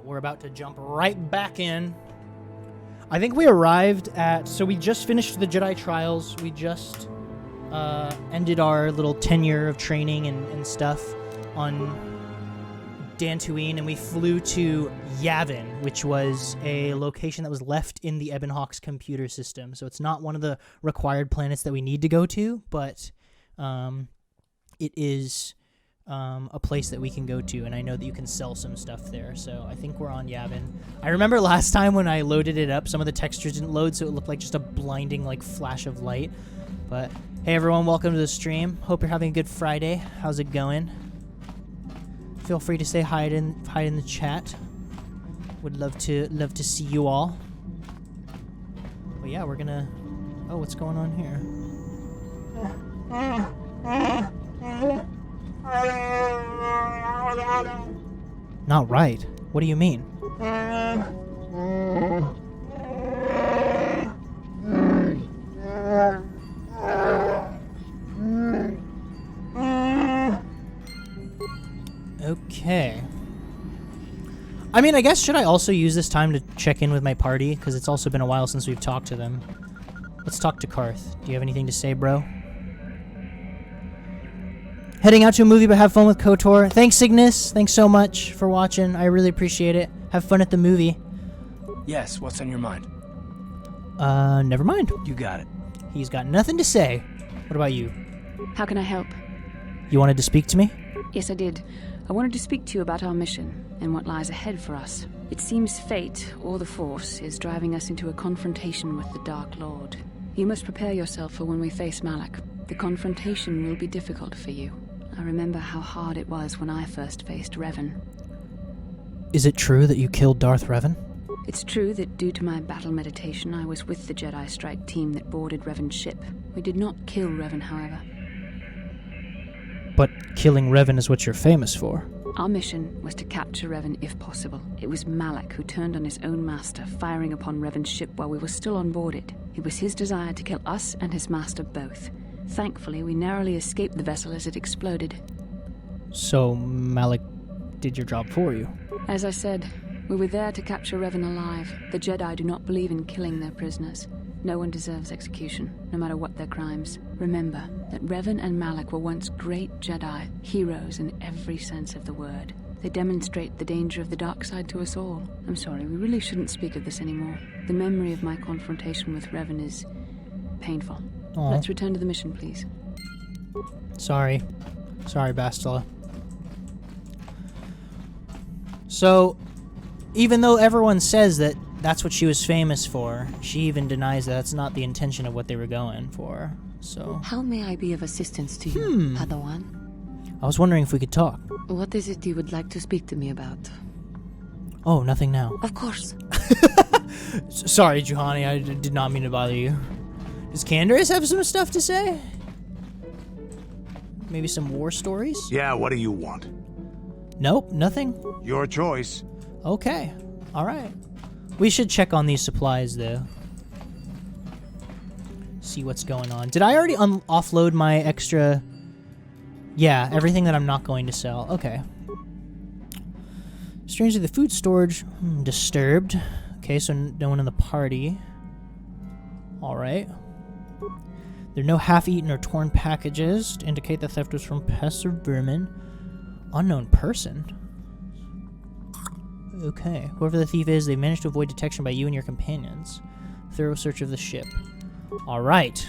But we're about to jump right back in. I think we arrived at... So we just finished the Jedi trials. We just ended our little tenure of training and stuff on Dantooine, and we flew to Yavin, which was a location that was left in the Ebonhawk's computer system. So it's not one of the required planets that we need to go to, but it is a place that we can go to, and I know that you can sell some stuff there. So I think we're on Yavin. I remember last time when I loaded it up, some of the textures didn't load, so it looked like just a blinding flash of light. But hey everyone, welcome to the stream. Hope you're having a good Friday. How's it going? Feel free to say hi in the chat. Would love to see you all. But yeah, we're gonna... Oh, what's going on here? Not right. What do you mean? Okay. I mean, I guess, should I also use this time to check in with my party? Because it's also been a while since we've talked to them. Let's talk to Karth. Do you have anything to say, bro? Heading out to a movie, but have fun with Kotor. Thanks, Cygnus. Thanks so much for watching. I really appreciate it. Have fun at the movie. Yes, what's on your mind? Never mind. You got it. He's got nothing to say. What about you? How can I help? You wanted to speak to me? Yes, I did. I wanted to speak to you about our mission and what lies ahead for us. It seems fate, or the Force, is driving us into a confrontation with the Dark Lord. You must prepare yourself for when we face Malak. The confrontation will be difficult for you. I remember how hard it was when I first faced Revan. Is it true that you killed Darth Revan? It's true that due to my battle meditation, I was with the Jedi strike team that boarded Revan's ship. We did not kill Revan, however. But killing Revan is what you're famous for. Our mission was to capture Revan if possible. It was Malak who turned on his own master, firing upon Revan's ship while we were still on board it. It was his desire to kill us and his master both. Thankfully, we narrowly escaped the vessel as it exploded. So Malak did your job for you? As I said, we were there to capture Revan alive. The Jedi do not believe in killing their prisoners. No one deserves execution, no matter what their crimes. Remember that Revan and Malak were once great Jedi, heroes in every sense of the word. They demonstrate the danger of the dark side to us all. I'm sorry, we really shouldn't speak of this anymore. The memory of my confrontation with Revan is painful. Aww. Let's return to the mission, please. Sorry, Bastila. So, even though everyone says that that's what she was famous for, she even denies that that's not the intention of what they were going for. So, how may I be of assistance to you, Padawan? I was wondering if we could talk. What is it you would like to speak to me about? Oh, nothing now. Of course. Sorry, Juhani, I did not mean to bother you. Does Candaris have some stuff to say? Maybe some war stories? Yeah, what do you want? Nope, nothing. Your choice. Okay, alright. We should check on these supplies, though. See what's going on. Did I already offload my extra... Yeah, everything that I'm not going to sell. Okay. Strangely, the food storage... disturbed. Okay, so no one in the party. Alright. There are no half-eaten or torn packages to indicate the theft was from pests or vermin. Unknown person? Okay. Whoever the thief is, they managed to avoid detection by you and your companions. Thorough search of the ship. Alright.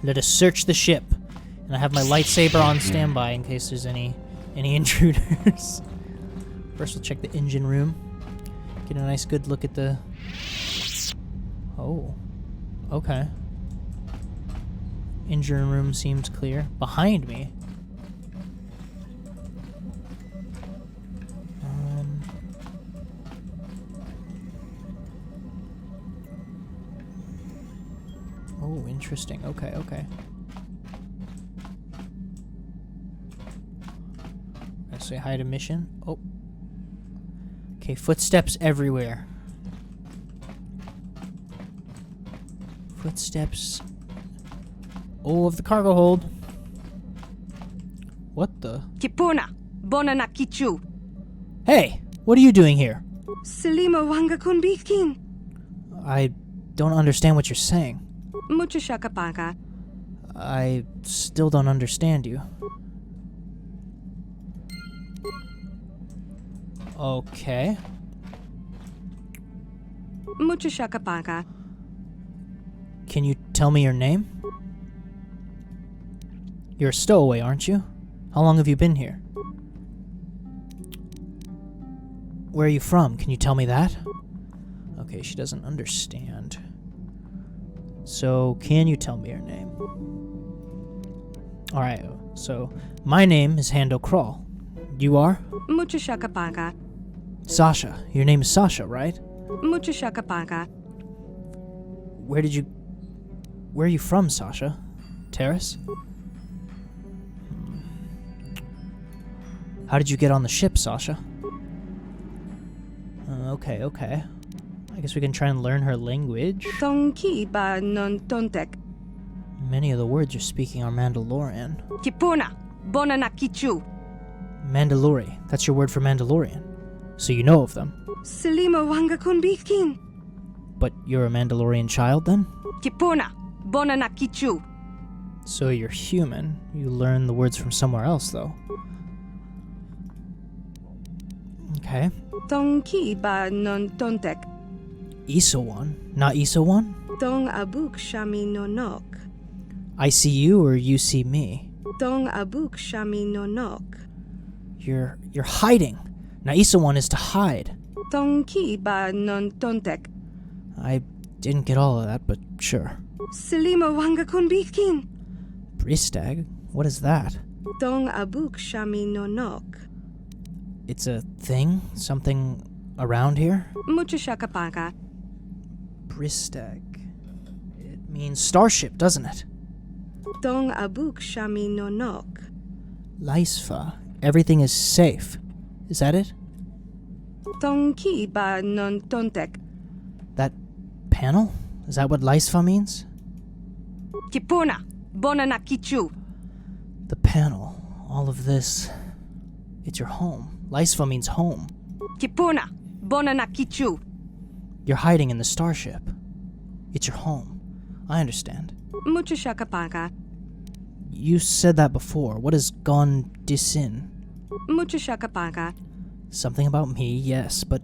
Let us search the ship. And I have my lightsaber on standby in case there's any intruders. First we'll check the engine room. Get a nice good look at the... Oh. Okay. Engine room seems clear. Behind me? Oh, interesting. Okay, okay. I say hi to mission. Oh. Okay, footsteps everywhere. Footsteps. Oh, of the cargo hold. What the? Kipuna, Bonana Kichu. Hey, What are you doing here? Selima wanga kun bikin. I don't understand what you're saying. Mucho shakapaka. I still don't understand you. Okay. Mucho shakapaka. Can you tell me your name? You're a stowaway, aren't you? How long have you been here? Where are you from? Can you tell me that? Okay, she doesn't understand. So, can you tell me your name? Alright, so, my name is Hando Cral. You are? Mucho shakapaka. Sasha. Your name is Sasha, right? Mucho shakapaka. Where are you from, Sasha? Terrace? How did you get on the ship, Sasha? Okay. I guess we can try and learn her language. Tonki ba non tontek. Many of the words you're speaking are Mandalorian. Kipuna. Bona na kichu. Mandalori. That's your word for Mandalorian. So you know of them. Selima wanga kun bikin. But you're a Mandalorian child, then? Kipuna. Bona na kichu. So you're human. You learn the words from somewhere else, though. Okay. Tonki ba non tontek. Isawan. Not Isawan? Tong abuk shami no nok. I see you or you see me? Tong abuk shami no nok. You're hiding. Now Isawan is to hide. Tonki ba non tontek. I didn't get all of that, but sure. Selima wanga kun bikin. Bristag? What is that? Tong abuk shami no nok. It's a thing? Something around here? Mucho shakapaka. Bristag. It means starship, doesn't it? Tong abuk shami no nok. Laisfa. Everything is safe. Is that it? Tonki ba non tontek. That panel? Is that what Laisfa means? Kipuna. Bona na kichu. The panel. All of this. It's your home. Laisfa means home. Kipuna. Bona na kichu. You're hiding in the starship. It's your home. I understand. Mucho shakapaka. You said that before. What is Gon Disin? Mucho shakapaka. Something about me, yes, but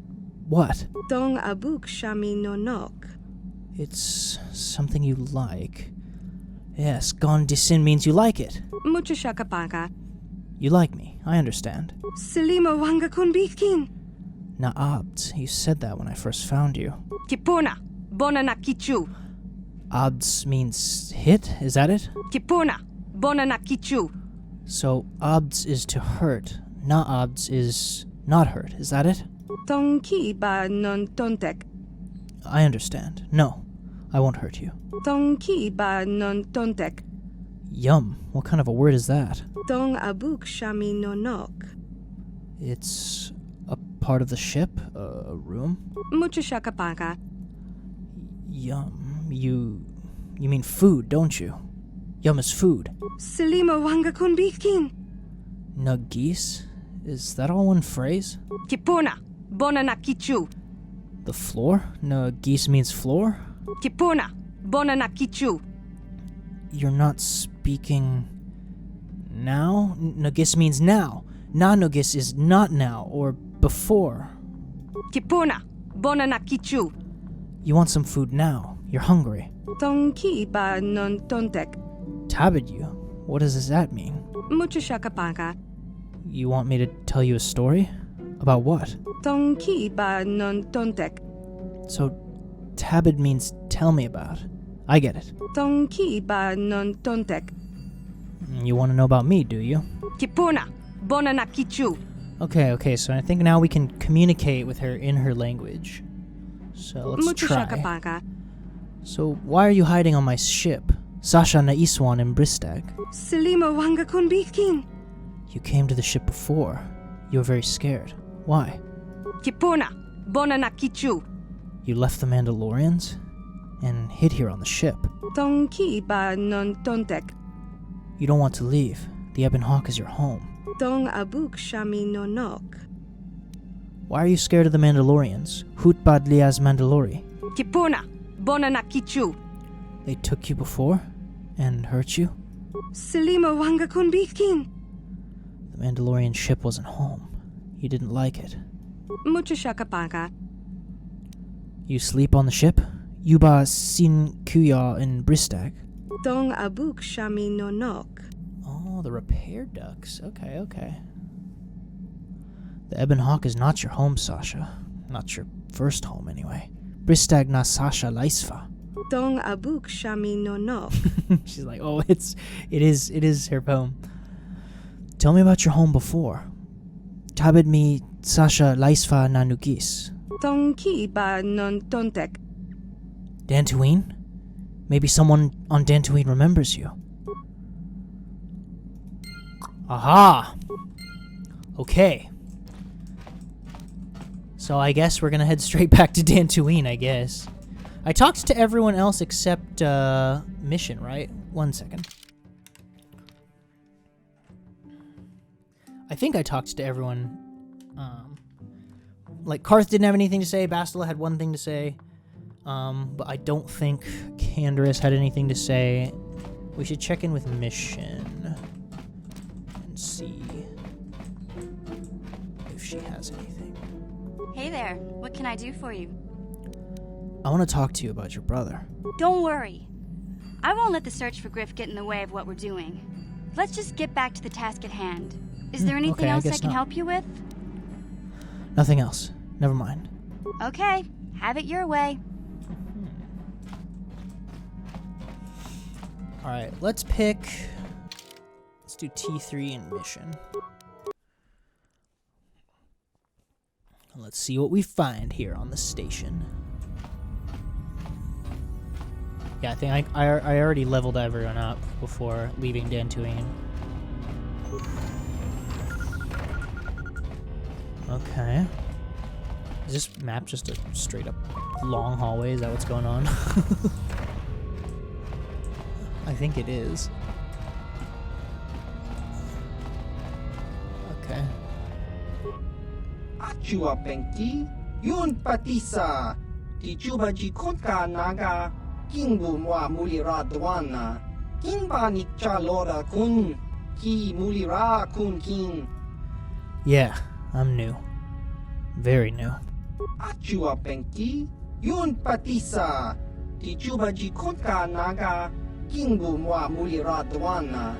what? Tong abuk shami no nok. It's something you like. Yes, Gon Disin means you like it. Mucho shakapaka. You like me. I understand. Selima wanga kun bikin. Na'abd. You said that when I first found you. Kipuna. Bona na kichu. Abds means hit, is that it? Kipuna. Bona na kichu. So abds is to hurt. Na'abds is not hurt, is that it? Tonki ba non tontek. I understand. No, I won't hurt you. Tonki ba non tontek. Yum. What kind of a word is that? Tong abuk shami no nok. It's a part of the ship? A room? Mucho shakapaka. Yum. You mean food, don't you? Yum is food. Selima wanga kun bikin. Nuggeese? Is that all one phrase? Kipuna. Bona na kichu. The floor? Nuggeese means floor? Kipuna. Bona na kichu. You're not speaking now? Nuggeese means now. Na nuggeese is not now or before. Kipuna. Bona na kichu. You want some food now. You're hungry. Tonki ba non tontek. Tabid you? What does that mean? Mucho shakapaka. You want me to tell you a story? About what? Tonki ba non tontek. So, tabid means tell me about. I get it. Tonki ba non tontek. You want to know about me, do you? Kipuna. Bona na kichu. Okay, so I think now we can communicate with her in her language. So let's Mucho try. shakapaka. So why are you hiding on my ship? Sasha na Iswan in Bristag. Selima wanga kun bikin. You came to the ship before. You were very scared. Why? Kipuna. Bona na kichu. You left the Mandalorians and hid here on the ship. Tonki ba non tontek. You don't want to leave. The Ebon Hawk is your home. Tong abuk shami no nok. Why are you scared of the Mandalorians? Hut bad lias Mandalori. Kipuna, bona na kichu. They took you before and hurt you? Selima wanga kun bikin. The Mandalorian ship wasn't home. You didn't like it. Mucho shakapaka. You sleep on the ship? Yuba sin kuya in Bristag. Dong abuk shami no nok. Oh, the repair ducks. Okay. The Ebon Hawk is not your home, Sasha. Not your first home, anyway. Bristag na Sasha Laisfa. Dong abuk shami no nok. She's like, oh, it is her poem. Tell me about your home before. Tabid mi Sasha Laisfa na Nugis. Dong ki ba non tontek. Dantooine? Maybe someone on Dantooine remembers you. Aha! Okay. So I guess we're gonna head straight back to Dantooine, I guess. I talked to everyone else except Mission, right? 1 second. I think I talked to everyone. Like, Karth didn't have anything to say, Bastila had one thing to say. But I don't think Canderous had anything to say. We should check in with Mission and see if she has anything. Hey there, what can I do for you? I want to talk to you about your brother. Don't worry. I won't let the search for Griff get in the way of what we're doing. Let's just get back to the task at hand. Is there anything else I can help you with? Nothing else. Never mind. Okay, have it your way. Alright, let's do T3 in Mission. Let's see what we find here on the station. Yeah, I think I already leveled everyone up before leaving Dantooine. Okay. Is this map just a straight up long hallway? Is that what's going on? I think it is. Okay. Achua penki, yun patisa, ti chuba ji konka naga, kingbu mwa mulira dwana, kingba ni chalora kun, ki mulira kun king. Yeah, I'm new. Very new. Achua penki, yun patisa, ti chuba ji konka naga, kingbu mwa mulira dwana.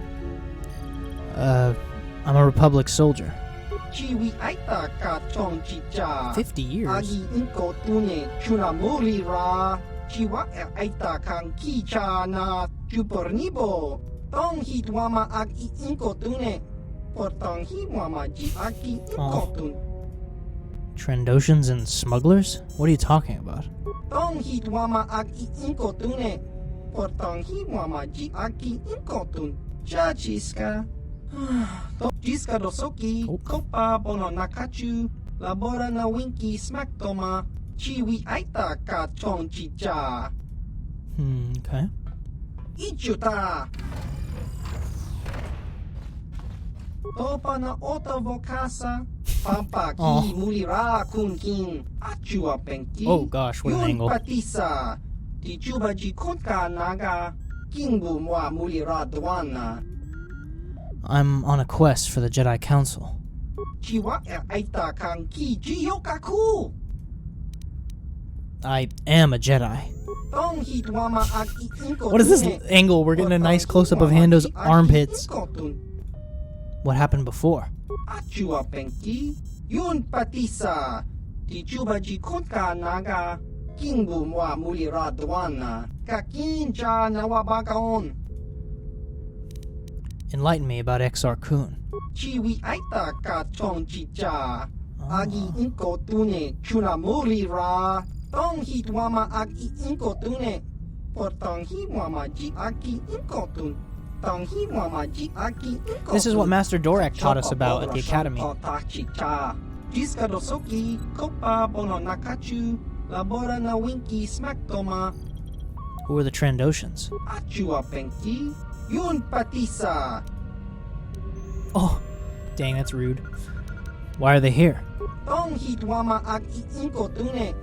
I'm a Republic soldier. 50 years? Agi inko tune chuna mulira. Chiwa aita kang kicha na chupornibo. Tong hitwama agi inko tune. Portong hitwama ji agi inko tune. Trandoshans and smugglers? What are you talking about? Tong hitwama agi inko tune. Portong hitwama ji agi inko tune. Chachiska. Jiska dosoki, kopa bono nakachu, labora na winki smaktoma, chiwi aita ka chong chicha. Okay. Ichuta! Topa na ota vokasa, pampa ki mulira kun king, achua penki. Oh gosh, what an angle. Yun patisa, ti chuba ji konka naga, kingbu mwa mulira dwana. I'm on a quest for the Jedi Council. I am a Jedi. What is this angle? We're getting a nice close-up of Hando's armpits. What happened before? Enlighten me about Exar Kun. Chiwi aita ka chong chicha. Agi inko tune chuna mulira. Tong hitwama agi inko tune. Portong hitwama ji agi inko tune. Tong hitwama ji agi inko. This is what Master Dorak taught us about at the academy. Jiska dosoki kopa bono nakachu. Labora na winki smaktoma. Who are the Trandoshans? Achua penki. Yun patisa. Oh, dang, that's rude. Why are they here? Tong hit wama ag iinkotune.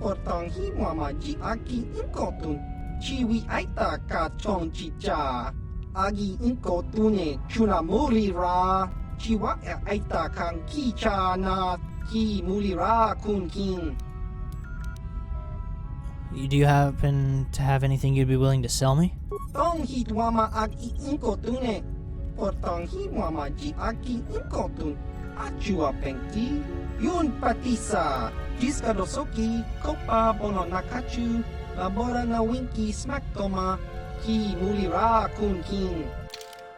Portong hi wama ji aki inkotun. Chiwi aita ka chong chicha. Agi inkotune chuna muri ra. Chiwa aita kang kicha na ki muri ra kun king. Do you happen to have anything you'd be willing to sell me? Tong hit wama ag iinkotune. Portong hi wama ji aki inkotun. Achua pengti. Yun patisa. Jiska dosoki. Kopa bono nakachu. Labora na winki smack toma. Ki muri ra kun king.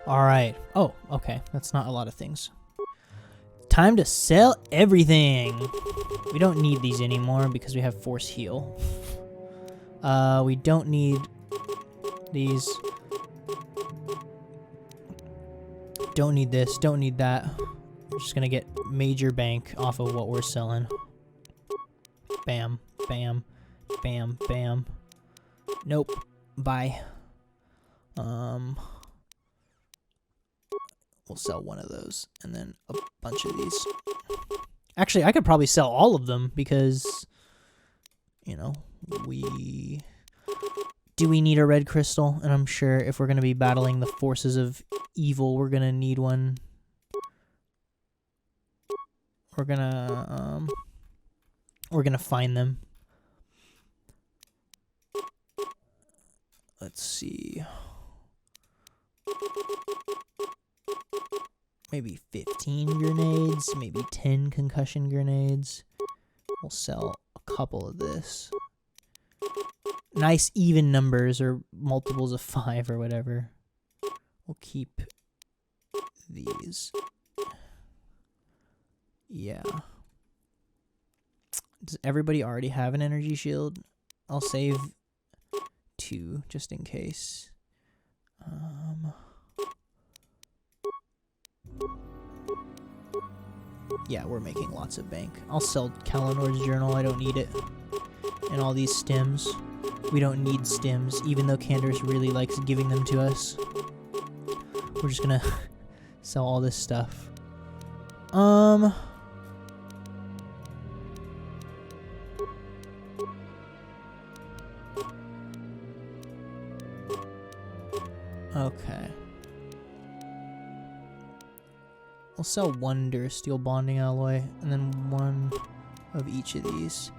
Alright. Oh, okay. That's not a lot of things. Time to sell everything. We don't need these anymore because we have force heal. We don't need these. Don't need this. Don't need that. We're just gonna get major bank off of what we're selling. Bam, bam, bam, bam. Nope. Bye. We'll sell one of those and then a bunch of these. Actually, I could probably sell all of them because, you know, do we need a red crystal? And I'm sure if we're going to be battling the forces of evil, we're going to need one. We're going to find them. Let's see. Maybe 15 grenades, maybe 10 concussion grenades. We'll sell a couple of this. Nice even numbers or multiples of 5 or whatever. We'll keep these. Yeah. Does everybody already have an energy shield? I'll save 2 just in case. Yeah, we're making lots of bank. I'll sell Kalinor's journal. I don't need it. And all these stems. We don't need stems, even though Candace really likes giving them to us. We're just gonna sell all this stuff. Okay. We'll sell one Durasteel bonding alloy, and then one of each of these.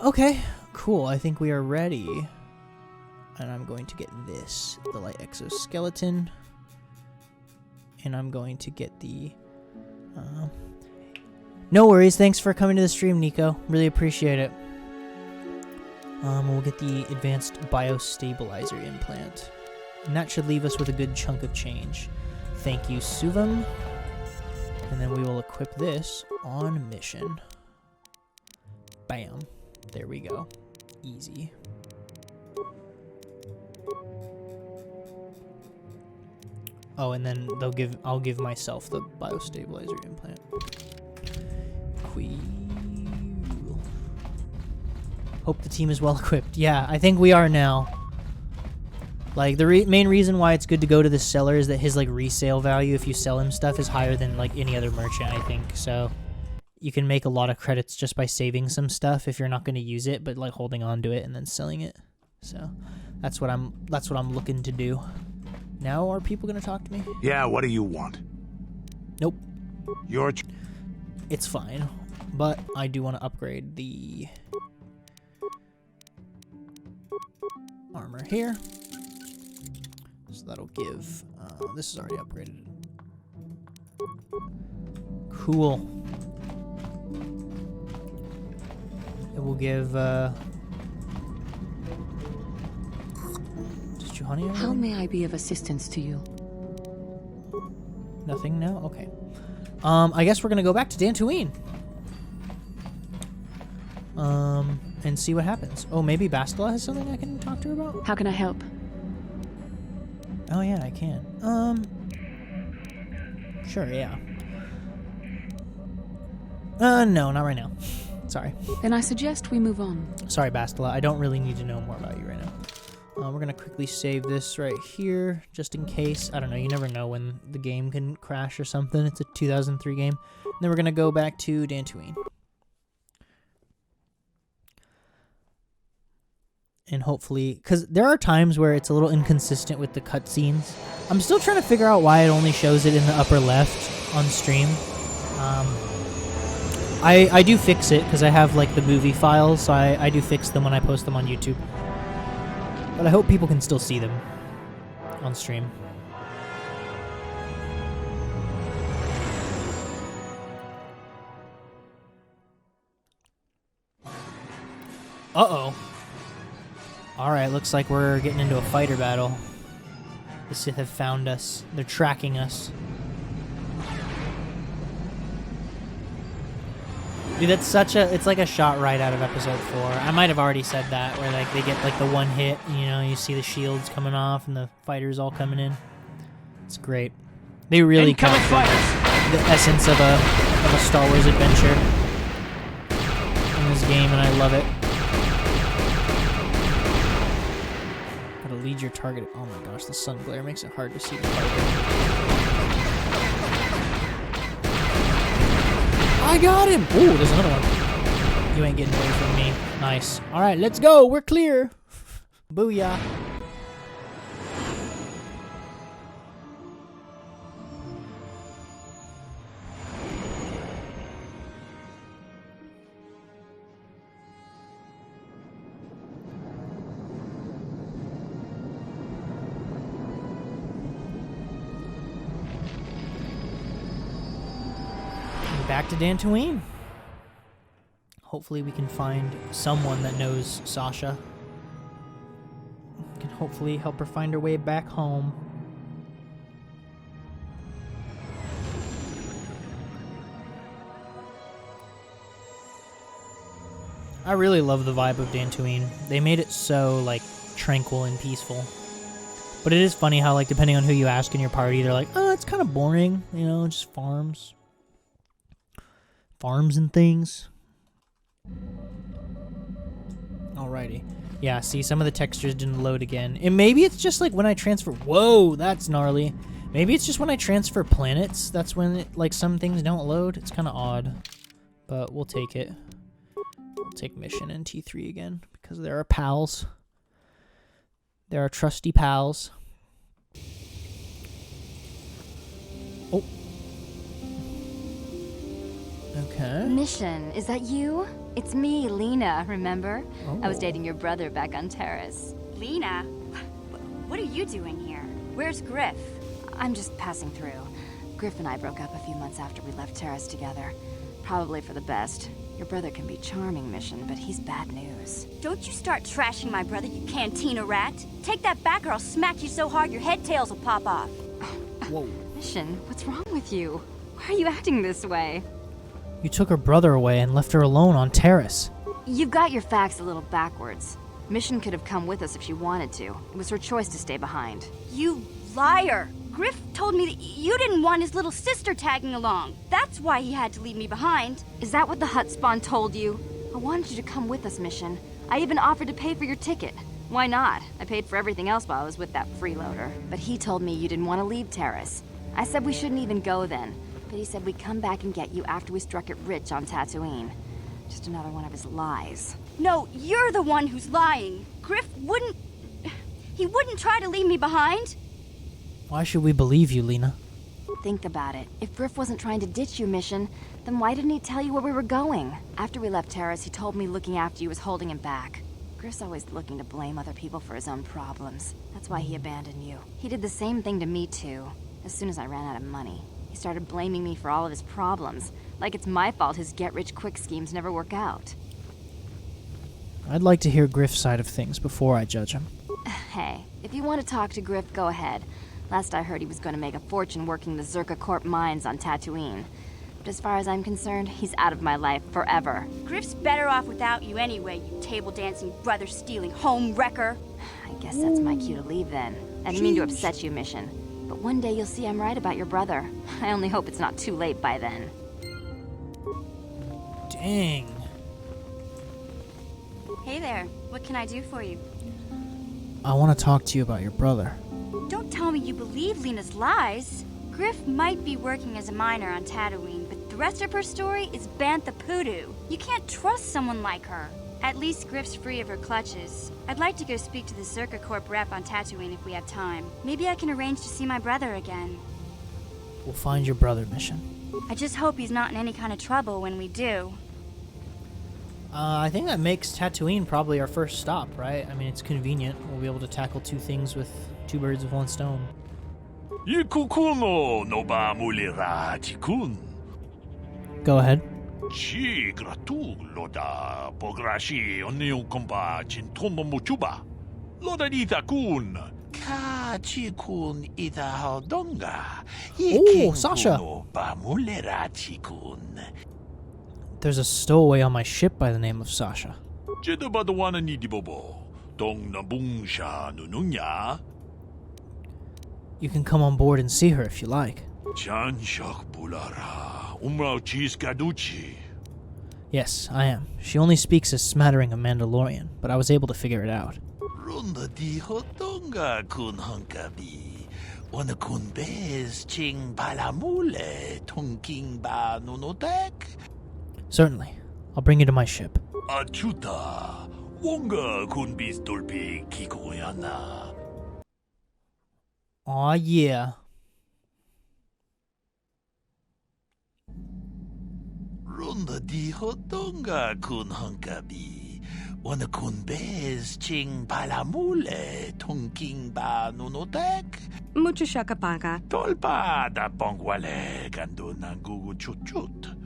Okay. Cool, I think we are ready. And I'm going to get this, the light exoskeleton. And I'm going to get the... No worries, thanks for coming to the stream, Nico. Really appreciate it. We'll get the advanced biostabilizer implant. And that should leave us with a good chunk of change. Thank you, Suvam. And then we will equip this on mission. Bam. There we go. Easy. Oh, and then I'll give myself the biostabilizer implant. Cool. Hope the team is well equipped. Yeah, I think we are now. Like, the main reason why it's good to go to the seller is that his, like, resale value, if you sell him stuff, is higher than, like, any other merchant, I think. So, you can make a lot of credits just by saving some stuff if you're not going to use it, but, like, holding on to it and then selling it. So, that's what I'm looking to do. Now, are people going to talk to me? Yeah, what do you want? Nope. It's fine. But I do want to upgrade the armor here. So that'll give... this is already upgraded. Cool. It will give... Did you honey? How may I be of assistance to you? Nothing now? Okay. I guess we're going to go back to Dantooine. And see what happens. Oh, maybe Bastila has something I can talk to her about? How can I help? Oh, yeah, I can. Sure, yeah. No, not right now. Sorry. Then I suggest we move on. Sorry, Bastila. I don't really need to know more about you right We're gonna quickly save this right here, just in case. I don't know, you never know when the game can crash or something. It's a 2003 game. And then we're gonna go back to Dantooine. And hopefully, because there are times where it's a little inconsistent with the cutscenes. I'm still trying to figure out why it only shows it in the upper left on stream. I do fix it, because I have like the movie files, so I do fix them when I post them on YouTube. But I hope people can still see them on stream. Uh-oh. Alright, looks like we're getting into a fighter battle. The Sith have found us. They're tracking us. Dude, that's such a... It's like a shot right out of episode 4. I might have already said that, where like they get like the one hit, you know, you see the shields coming off and the fighters all coming in. It's great. They really captured the essence of a Star Wars adventure in this game, and I love it. Gotta lead your target. Oh my gosh, the sun glare makes it hard to see the fighter. I got him! Ooh, there's another one. You ain't getting away from me. Nice. Alright, let's go! We're clear! Booyah. Back to Dantooine. Hopefully we can find someone that knows Sasha. Can hopefully help her find her way back home. I really love the vibe of Dantooine. They made it so, like, tranquil and peaceful. But it is funny how, like, depending on who you ask in your party, they're like, oh, it's kind of boring, you know, just farms. Farms and things. Alrighty. Yeah, see, some of the textures didn't load again. And maybe it's just like when I transfer... Whoa, that's gnarly. Maybe it's just when I transfer planets. That's when, it, like, some things don't load. It's kind of odd. But we'll take it. We'll take Mission and T3 again. Because they're our pals. They're our trusty pals. Oh. Okay. Mission, is that you? It's me, Lena, remember? Oh. I was dating your brother back on Terrace. Lena? What are you doing here? Where's Griff? I'm just passing through. Griff and I broke up a few months after we left Terrace together. Probably for the best. Your brother can be charming, Mission, but he's bad news. Don't you start trashing my brother, you cantina rat. Take that back or I'll smack you so hard your head tails will pop off. Whoa. Mission, what's wrong with you? Why are you acting this way? You took her brother away and left her alone on Terrace. You've got your facts a little backwards. Mission could have come with us if she wanted to. It was her choice to stay behind. You liar! Griff told me that you didn't want his little sister tagging along. That's why he had to leave me behind. Is that what the Hutt Spawn told you? I wanted you to come with us, Mission. I even offered to pay for your ticket. Why not? I paid for everything else while I was with that freeloader. But he told me you didn't want to leave Terrace. I said we shouldn't even go then. But he said we'd come back and get you after we struck it rich on Tatooine. Just another one of his lies. No, you're the one who's lying. Griff wouldn't... He wouldn't try to leave me behind. Why should we believe you, Lena? Think about it. If Griff wasn't trying to ditch you, Mission, then why didn't he tell you where we were going? After we left Terrace, he told me looking after you was holding him back. Griff's always looking to blame other people for his own problems. That's why he abandoned you. He did the same thing to me, too. As soon as I ran out of money. He started blaming me for all of his problems, like it's my fault his get-rich-quick schemes never work out. I'd like to hear Griff's side of things before I judge him. Hey, if you want to talk to Griff, go ahead. Last I heard he was going to make a fortune working the Zerka Corp mines on Tatooine. But as far as I'm concerned, he's out of my life forever. Griff's better off without you anyway, you table-dancing, brother-stealing home wrecker. I guess that's my cue to leave then. I didn't mean to upset you, Mission. But one day you'll see I'm right about your brother. I only hope it's not too late by then. Dang. Hey there, what can I do for you? I want to talk to you about your brother. Don't tell me you believe Lena's lies. Griff might be working as a miner on Tatooine, but the rest of her story is Bantha Poodoo. You can't trust someone like her. At least Griff's free of her clutches. I'd like to go speak to the Zerka Corp rep on Tatooine if we have time. Maybe I can arrange to see my brother again. We'll find your brother, Mission. I just hope he's not in any kind of trouble when we do. I think that makes Tatooine probably our first stop, right? I mean, it's convenient. We'll be able to tackle two things with two birds with one stone. Go ahead. Chi gratu loda pograshi onyu komba chintomo muchuba. Loda ita kun. Ka chi kun ita haudonga. Oh, Sasha. Ba mulera chi kun. There's a stowaway on my ship by the name of Sasha. Jeda badwana ni dibobo. Dong na bungsha nununya. You can come on board and see her if you like. Chan shak bulara. Umrao cheese gaduchi. Yes, I am. She only speaks a smattering of Mandalorian, but I was able to figure it out. Runda di hotonga kun honkabi. Wana kun bez ching palamule tonking ba nunotek. Certainly. I'll bring you to my ship. Achuta. Wonga kun bis dolpi kikoyana. Aw, yeah. Runda di hotonga kun honkabi. Wana kun bez ching palamule tonking ba nunotek. Mucho shakapaka. Tolpa da bongwale kando nangugu chuchut.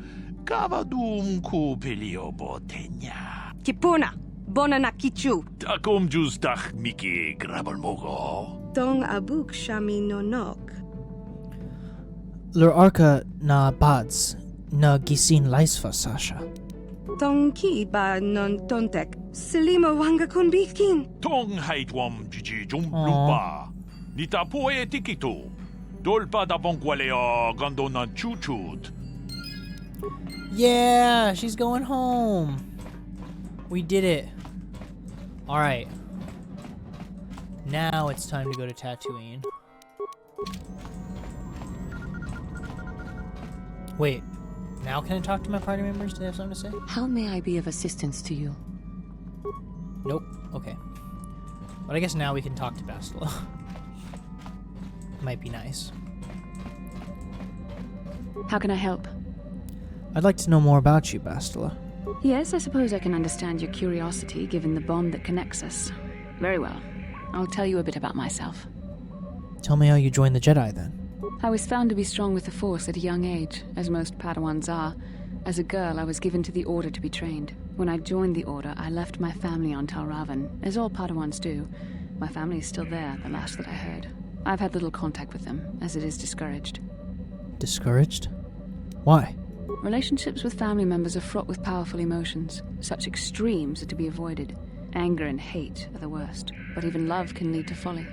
Kavadum ku pelio botenya. Kipuna. Bona na kichu. Takum justach miki grabalmogo. Dong abuk shami nonok. Lur arca na bads na gisin laisfa, Sasha. Dong ki ba non tontek. Selima wanga kun bikin. Tong haitwam jiji jumlupa. Nita poe tikito. Dolpa da bongwaleo gandona chuchut. Yeah, she's going home. We did it. Alright. Now it's time to go to Tatooine. Wait, now can I talk to my party members? Do they have something to say? How may I be of assistance to you? Nope. Okay. But I guess now we can talk to Bastila. Might be nice. How can I help? I'd like to know more about you, Bastila. Yes, I suppose I can understand your curiosity, given the bond that connects us. Very well. I'll tell you a bit about myself. Tell me how you joined the Jedi, then. I was found to be strong with the Force at a young age, as most Padawans are. As a girl, I was given to the Order to be trained. When I joined the Order, I left my family on Talravan, as all Padawans do. My family is still there, the last that I heard. I've had little contact with them, as it is discouraged. Discouraged? Why? Relationships with family members are fraught with powerful emotions. Such extremes are to be avoided. Anger and hate are the worst, but even love can lead to folly.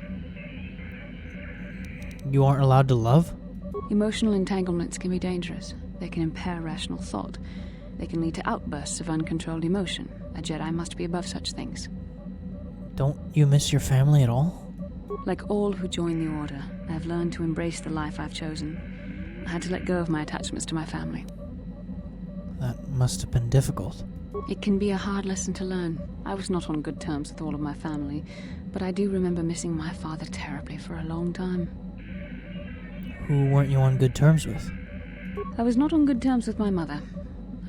You aren't allowed to love? Emotional entanglements can be dangerous. They can impair rational thought. They can lead to outbursts of uncontrolled emotion. A Jedi must be above such things. Don't you miss your family at all? Like all who join the Order, I have learned to embrace the life I've chosen. I had to let go of my attachments to my family. That must have been difficult. It can be a hard lesson to learn. I was not on good terms with all of my family, but I do remember missing my father terribly for a long time. Who weren't you on good terms with? I was not on good terms with my mother.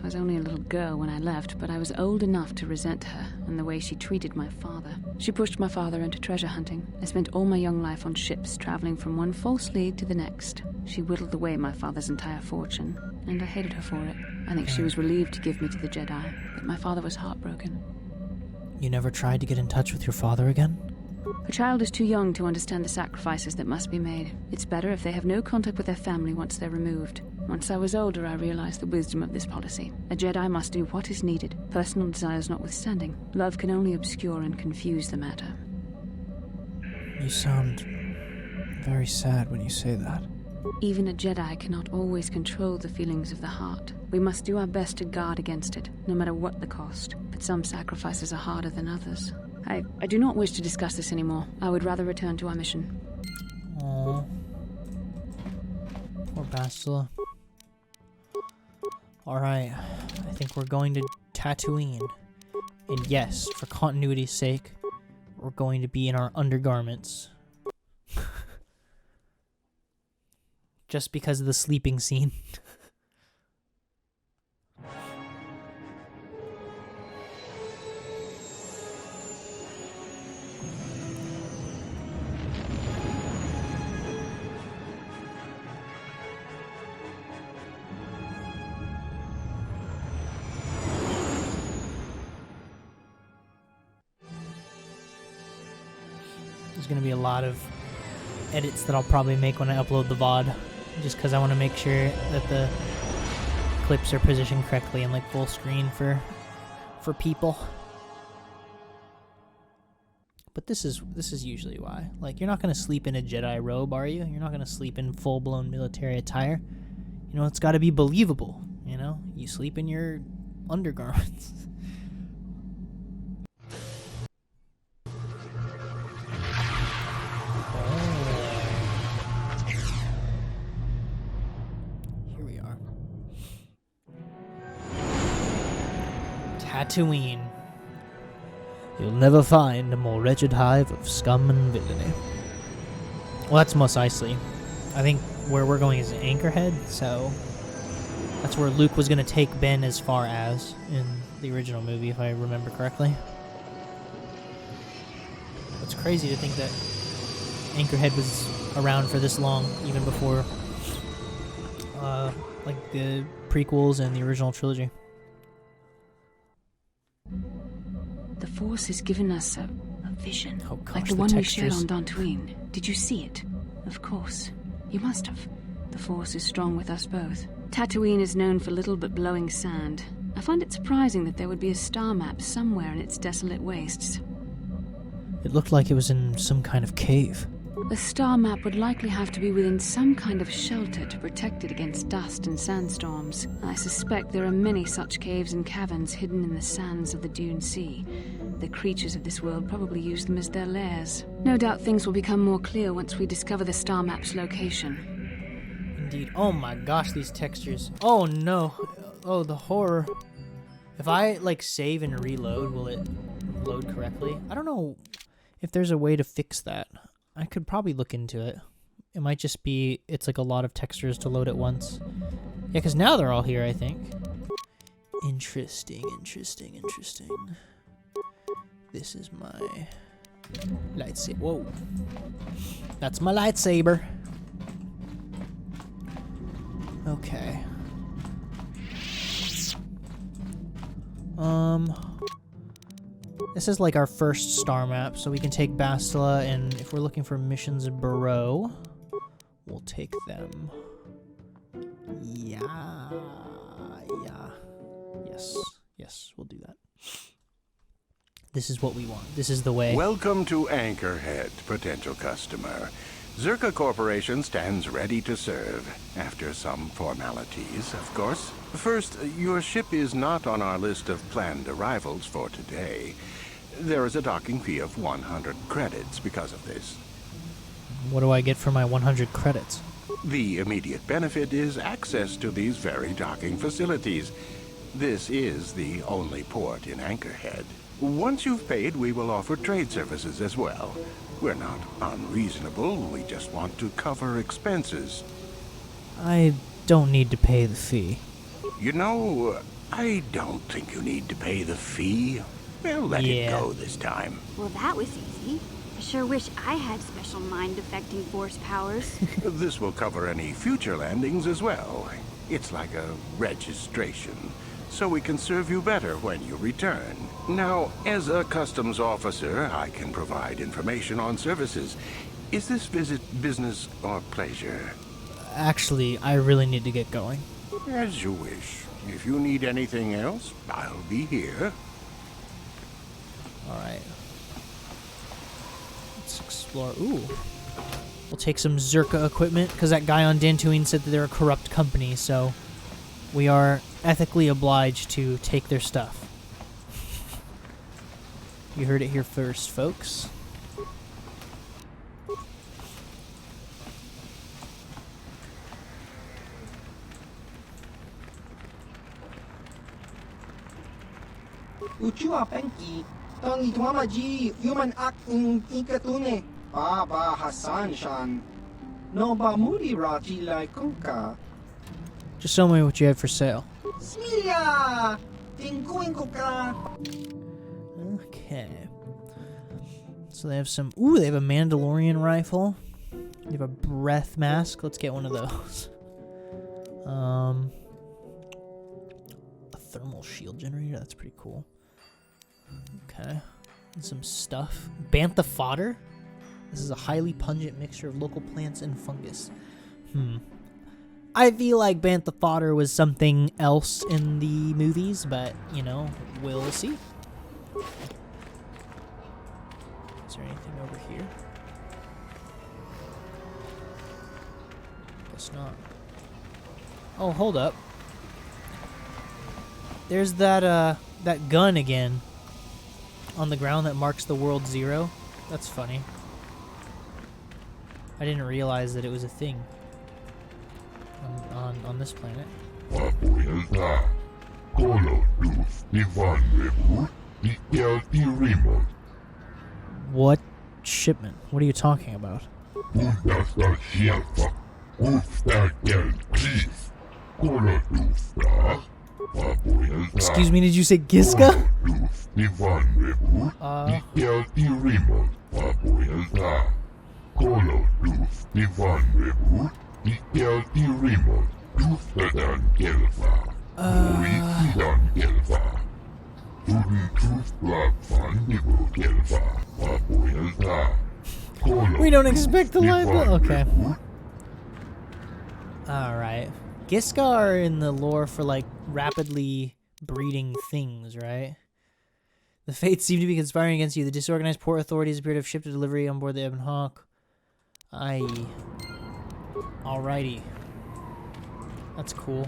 I was only a little girl when I left, but I was old enough to resent her and the way she treated my father. She pushed my father into treasure hunting. I spent all my young life on ships, traveling from one false lead to the next. She whittled away my father's entire fortune, and I hated her for it. I think she was relieved to give me to the Jedi, but my father was heartbroken. You never tried to get in touch with your father again? A child is too young to understand the sacrifices that must be made. It's better if they have no contact with their family once they're removed. Once I was older, I realized the wisdom of this policy. A Jedi must do what is needed, personal desires notwithstanding. Love can only obscure and confuse the matter. You sound very sad when you say that. Even a Jedi cannot always control the feelings of the heart. We must do our best to guard against it, no matter what the cost. But some sacrifices are harder than others. I do not wish to discuss this anymore. I would rather return to our mission. Aww. Poor Bastila. Alright, I think we're going to Tatooine. And yes, for continuity's sake, we're going to be in our undergarments. Just because of the sleeping scene. There's going to be a lot of edits that I'll probably make when I upload the VOD. Just because I want to make sure that the clips are positioned correctly in like full screen for people. But this is usually why. Like, you're not going to sleep in a Jedi robe, are you? You're not going to sleep in full-blown military attire. You know, it's got to be believable, you know? You sleep in your undergarments. Tatooine. You'll never find a more wretched hive of scum and villainy. Well, that's Mos Eisley. I think where we're going is Anchorhead, so that's where Luke was going to take Ben as far as in the original movie, if I remember correctly. It's crazy to think that Anchorhead was around for this long, even before like the prequels and the original trilogy. The Force has given us a vision, oh, gosh, like the one we shared textures. on Dantooine. Did you see it? Of course. You must have. The Force is strong with us both. Tatooine is known for little but blowing sand. I find it surprising that there would be a star map somewhere in its desolate wastes. It looked like it was in some kind of cave. A star map would likely have to be within some kind of shelter to protect it against dust and sandstorms. I suspect there are many such caves and caverns hidden in the sands of the Dune Sea. The creatures of this world probably use them as their lairs. No doubt things will become more clear once we discover the star map's location. Indeed. Oh my gosh, these textures. Oh no. Oh, the horror. If I, like, save and reload, will it load correctly? I don't know if there's a way to fix that. I could probably look into it. It might just be, it's like a lot of textures to load at once. Yeah, because now they're all here, I think. Interesting. This is my lightsaber. Whoa. That's my lightsaber. Okay. This is like our first star map, so we can take Bastila, and if we're looking for missions in Barrow, we'll take them. Yeah. Yes, we'll do that. This is what we want. This is the way. Welcome to Anchorhead, potential customer. Zerka Corporation stands ready to serve, after some formalities, of course. First, your ship is not on our list of planned arrivals for today. There is a docking fee of 100 credits because of this. What do I get for my 100 credits? The immediate benefit is access to these very docking facilities. This is the only port in Anchorhead. Once you've paid, we will offer trade services as well. We're not unreasonable, we just want to cover expenses. I don't need to pay the fee. You know, I don't think you need to pay the fee. We'll let it go this time. Well, that was easy. I sure wish I had special mind-affecting force powers. This will cover any future landings as well. It's like a registration, so we can serve you better when you return. Now, as a customs officer, I can provide information on services. Is this visit business or pleasure? Actually, I really need to get going. As you wish. If you need anything else, I'll be here. Alright. Let's explore. Ooh. We'll take some Zerka equipment, because that guy on Dantooine said that they're a corrupt company, so we are ethically obliged to take their stuff. You heard it here first, folks. Uchua penki, tong itwama ji human act in ikatune. Baba Hassan Shan. No ba muri raji lai kunka. Just show me what you have for sale. Smilia! Tinguin ko ka. Okay. So they have some... Ooh, they have a Mandalorian rifle. They have a breath mask. Let's get one of those. A thermal shield generator. That's pretty cool. Okay. And some stuff. Bantha fodder. This is a highly pungent mixture of local plants and fungus. I feel like bantha fodder was something else in the movies, but, you know, we'll see. Is there anything over here? Guess not. Oh, hold up. There's that gun again on the ground that marks the world 0. That's funny. I didn't realize that it was a thing on this planet. What shipment? What are you talking about? Excuse me, did you say Giska? We don't expect the liability. Okay. Alright. Giska are in the lore for, like, rapidly breeding things, right? The fates seem to be conspiring against you. The disorganized port authorities appear to have shipped a delivery on board the Ebon Hawk. Aye. Alrighty. That's cool.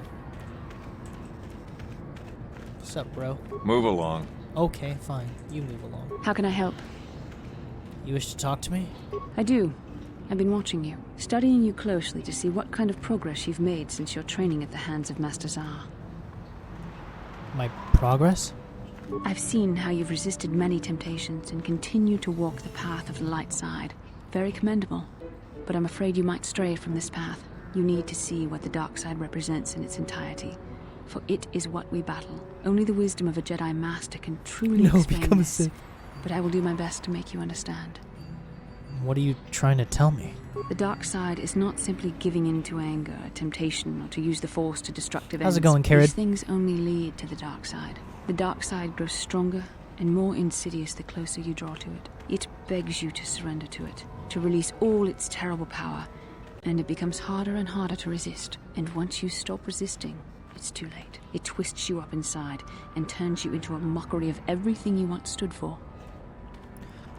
What's up, bro? Move along. Okay, fine. You move along. How can I help? You wish to talk to me? I do. I've been watching you, studying you closely to see what kind of progress you've made since your training at the hands of Master Zar. My progress? I've seen how you've resisted many temptations and continue to walk the path of the light side. Very commendable. But I'm afraid you might stray from this path. You need to see what the dark side represents in its entirety. For it is what we battle. Only the wisdom of a Jedi Master can truly explain this. But I will do my best to make you understand. What are you trying to tell me? The dark side is not simply giving in to anger, temptation, or to use the Force to destructive ends. How's it going, Carrot? These things only lead to the dark side. The dark side grows stronger and more insidious the closer you draw to it. It begs you to surrender to it, to release all its terrible power, and it becomes harder and harder to resist. And once you stop resisting, it's too late. It twists you up inside and turns you into a mockery of everything you once stood for.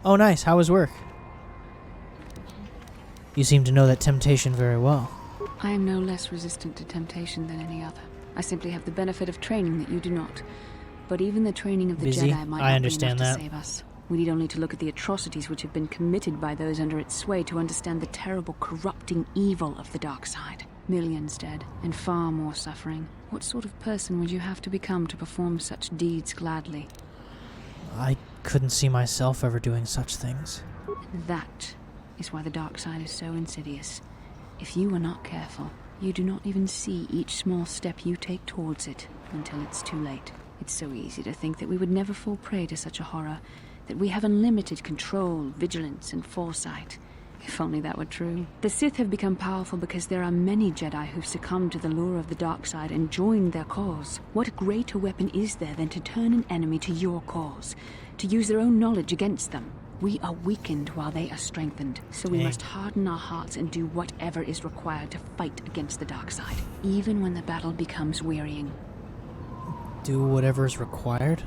Oh, nice. How was work? You seem to know that temptation very well. I am no less resistant to temptation than any other. I simply have the benefit of training that you do not. But even the training of the Jedi might not be enough to save us. We need only to look at the atrocities which have been committed by those under its sway to understand the terrible, corrupting evil of the dark side. Millions dead, and far more suffering. What sort of person would you have to become to perform such deeds gladly? I couldn't see myself ever doing such things. That is why the dark side is so insidious. If you are not careful, you do not even see each small step you take towards it until it's too late. It's so easy to think that we would never fall prey to such a horror, that we have unlimited control, vigilance, and foresight. If only that were true. The Sith have become powerful because there are many Jedi who've succumbed to the lure of the dark side and joined their cause. What greater weapon is there than to turn an enemy to your cause, to use their own knowledge against them? We are weakened while they are strengthened, so we must harden our hearts and do whatever is required to fight against the dark side, even when the battle becomes wearying. Do whatever is required?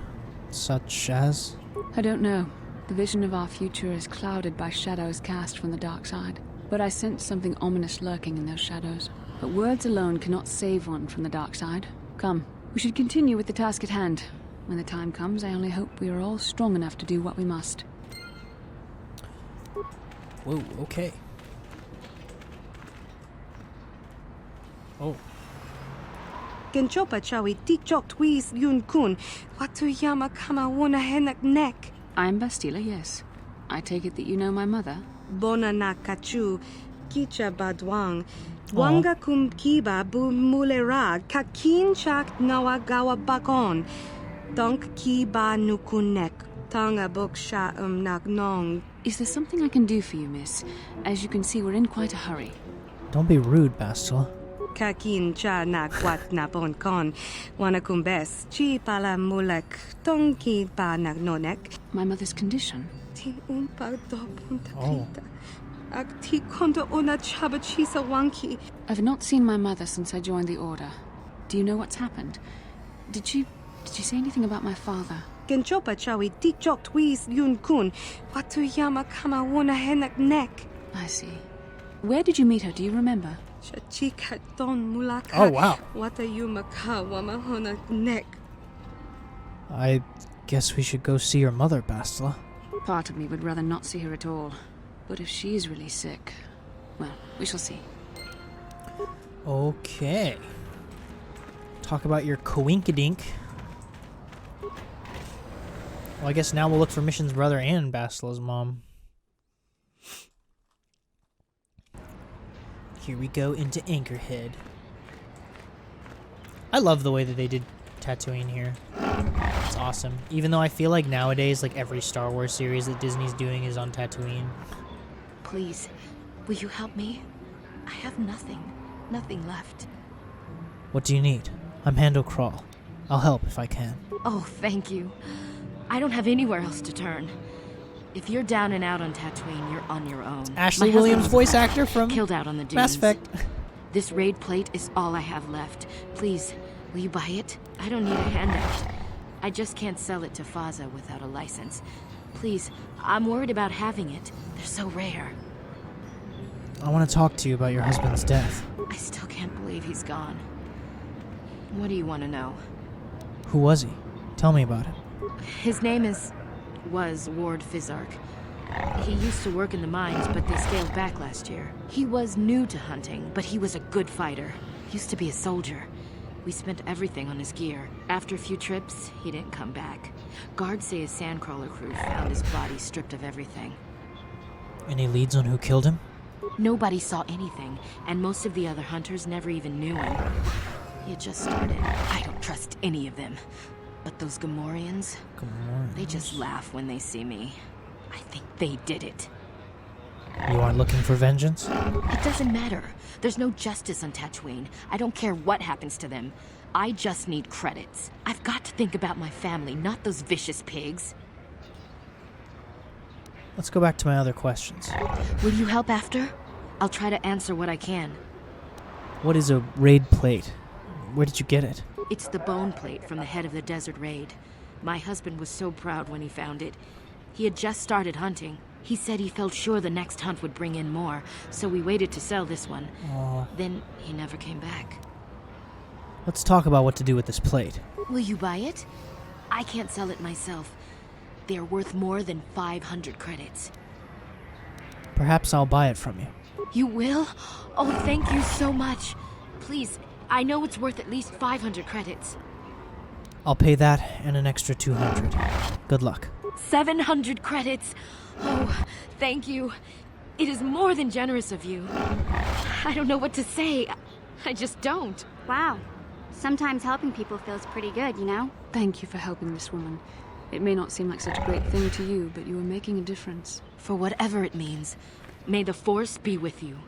Such as? I don't know. The vision of our future is clouded by shadows cast from the dark side. But I sense something ominous lurking in those shadows. But words alone cannot save one from the dark side. Come, we should continue with the task at hand. When the time comes, I only hope we are all strong enough to do what we must. Whoa, okay. Oh. Genchopa chawi tikchok twis yun kun. Watuyama kama wona henak nek. I'm Bastila, yes. I take it that you know my mother? Bona na kachu. Kicha badwang. Wanga kum kiba bu mulera. Kakin chak nawa gawa bakon. Donk kiba nukunek. Tanga boksha nagnong. Is there something I can do for you, miss? As you can see, we're in quite a hurry. Don't be rude, Bastila. Kakin cha na kwat na bon kon. Wanakumbes. Chi pala mulek. Tonki ba nagnonek. My mother's condition? Ti umpa do punta Oh. krita. Ak ti kondo ona chaba chisa wanki. I've not seen my mother since I joined the Order. Do you know what's happened? Did she say anything about my father? Genchopa chawi tikchok twis yun kun. Watuyama kama wona henak nek. I see. Where did you meet her? Do you remember? Chachika don mulaka. Oh, wow. Watayuma ka wamahona nek. I guess we should go see your mother, Bastila. Part of me would rather not see her at all. But if she is really sick, well, we shall see. Okay. Talk about your coinkadink. Well, I guess now we'll look for Mission's brother and Bastila's mom. Here we go into Anchorhead. I love the way that they did Tatooine here. It's awesome. Even though I feel like nowadays, like every Star Wars series that Disney's doing is on Tatooine. Please, will you help me? I have nothing left. What do you need? I'm Hando Cral. I'll help if I can. Oh, thank you. I don't have anywhere else to turn. If you're down and out on Tatooine, you're on your own. Ashley My Williams, husband voice actor from killed out on the dunes. Mass Effect. This raid plate is all I have left. Please, will you buy it? I don't need a handout. I just can't sell it to Faza without a license. Please, I'm worried about having it. They're so rare. I want to talk to you about your husband's death. I still can't believe he's gone. What do you want to know? Who was he? Tell me about him. His name was Ward Fizark. He used to work in the mines, but they scaled back last year. He was new to hunting, but he was a good fighter. Used to be a soldier. We spent everything on his gear. After a few trips, he didn't come back. Guards say his sandcrawler crew found his body stripped of everything. Any leads on who killed him? Nobody saw anything, and most of the other hunters never even knew him. He had just started. I don't trust any of them. But those Gamorreans, they just laugh when they see me. I think they did it. You aren't looking for vengeance? It doesn't matter. There's no justice on Tatooine. I don't care what happens to them. I just need credits. I've got to think about my family, not those vicious pigs. Let's go back to my other questions. Will you help after? I'll try to answer what I can. What is a raid plate? Where did you get it? It's the bone plate from the head of the desert raid. My husband was so proud when he found it. He had just started hunting. He said he felt sure the next hunt would bring in more, so we waited to sell this one. Oh. Then he never came back. Let's talk about what to do with this plate. Will you buy it? I can't sell it myself. They're worth more than 500 credits. Perhaps I'll buy it from you. You will? Oh, thank you so much. Please, I know it's worth at least 500 credits. I'll pay that and an extra 200. Good luck. 700 credits. Oh, thank you. It is more than generous of you. I don't know what to say. I just don't. Wow. Sometimes helping people feels pretty good, you know? Thank you for helping this woman. It may not seem like such a great thing to you, but you are making a difference. For whatever it means, may the Force be with you.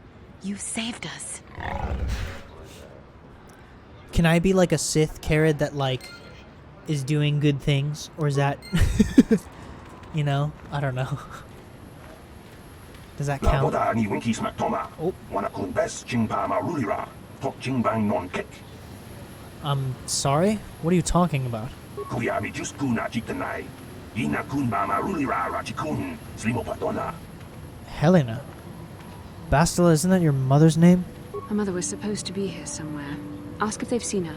You saved us. Can I be like a Sith carrot that, like, is doing good things? Or is that... you know? I don't know. Does that count? I'm sorry? What are you talking about? Helena. Bastila, isn't that your mother's name? Her mother was supposed to be here somewhere. Ask if they've seen her.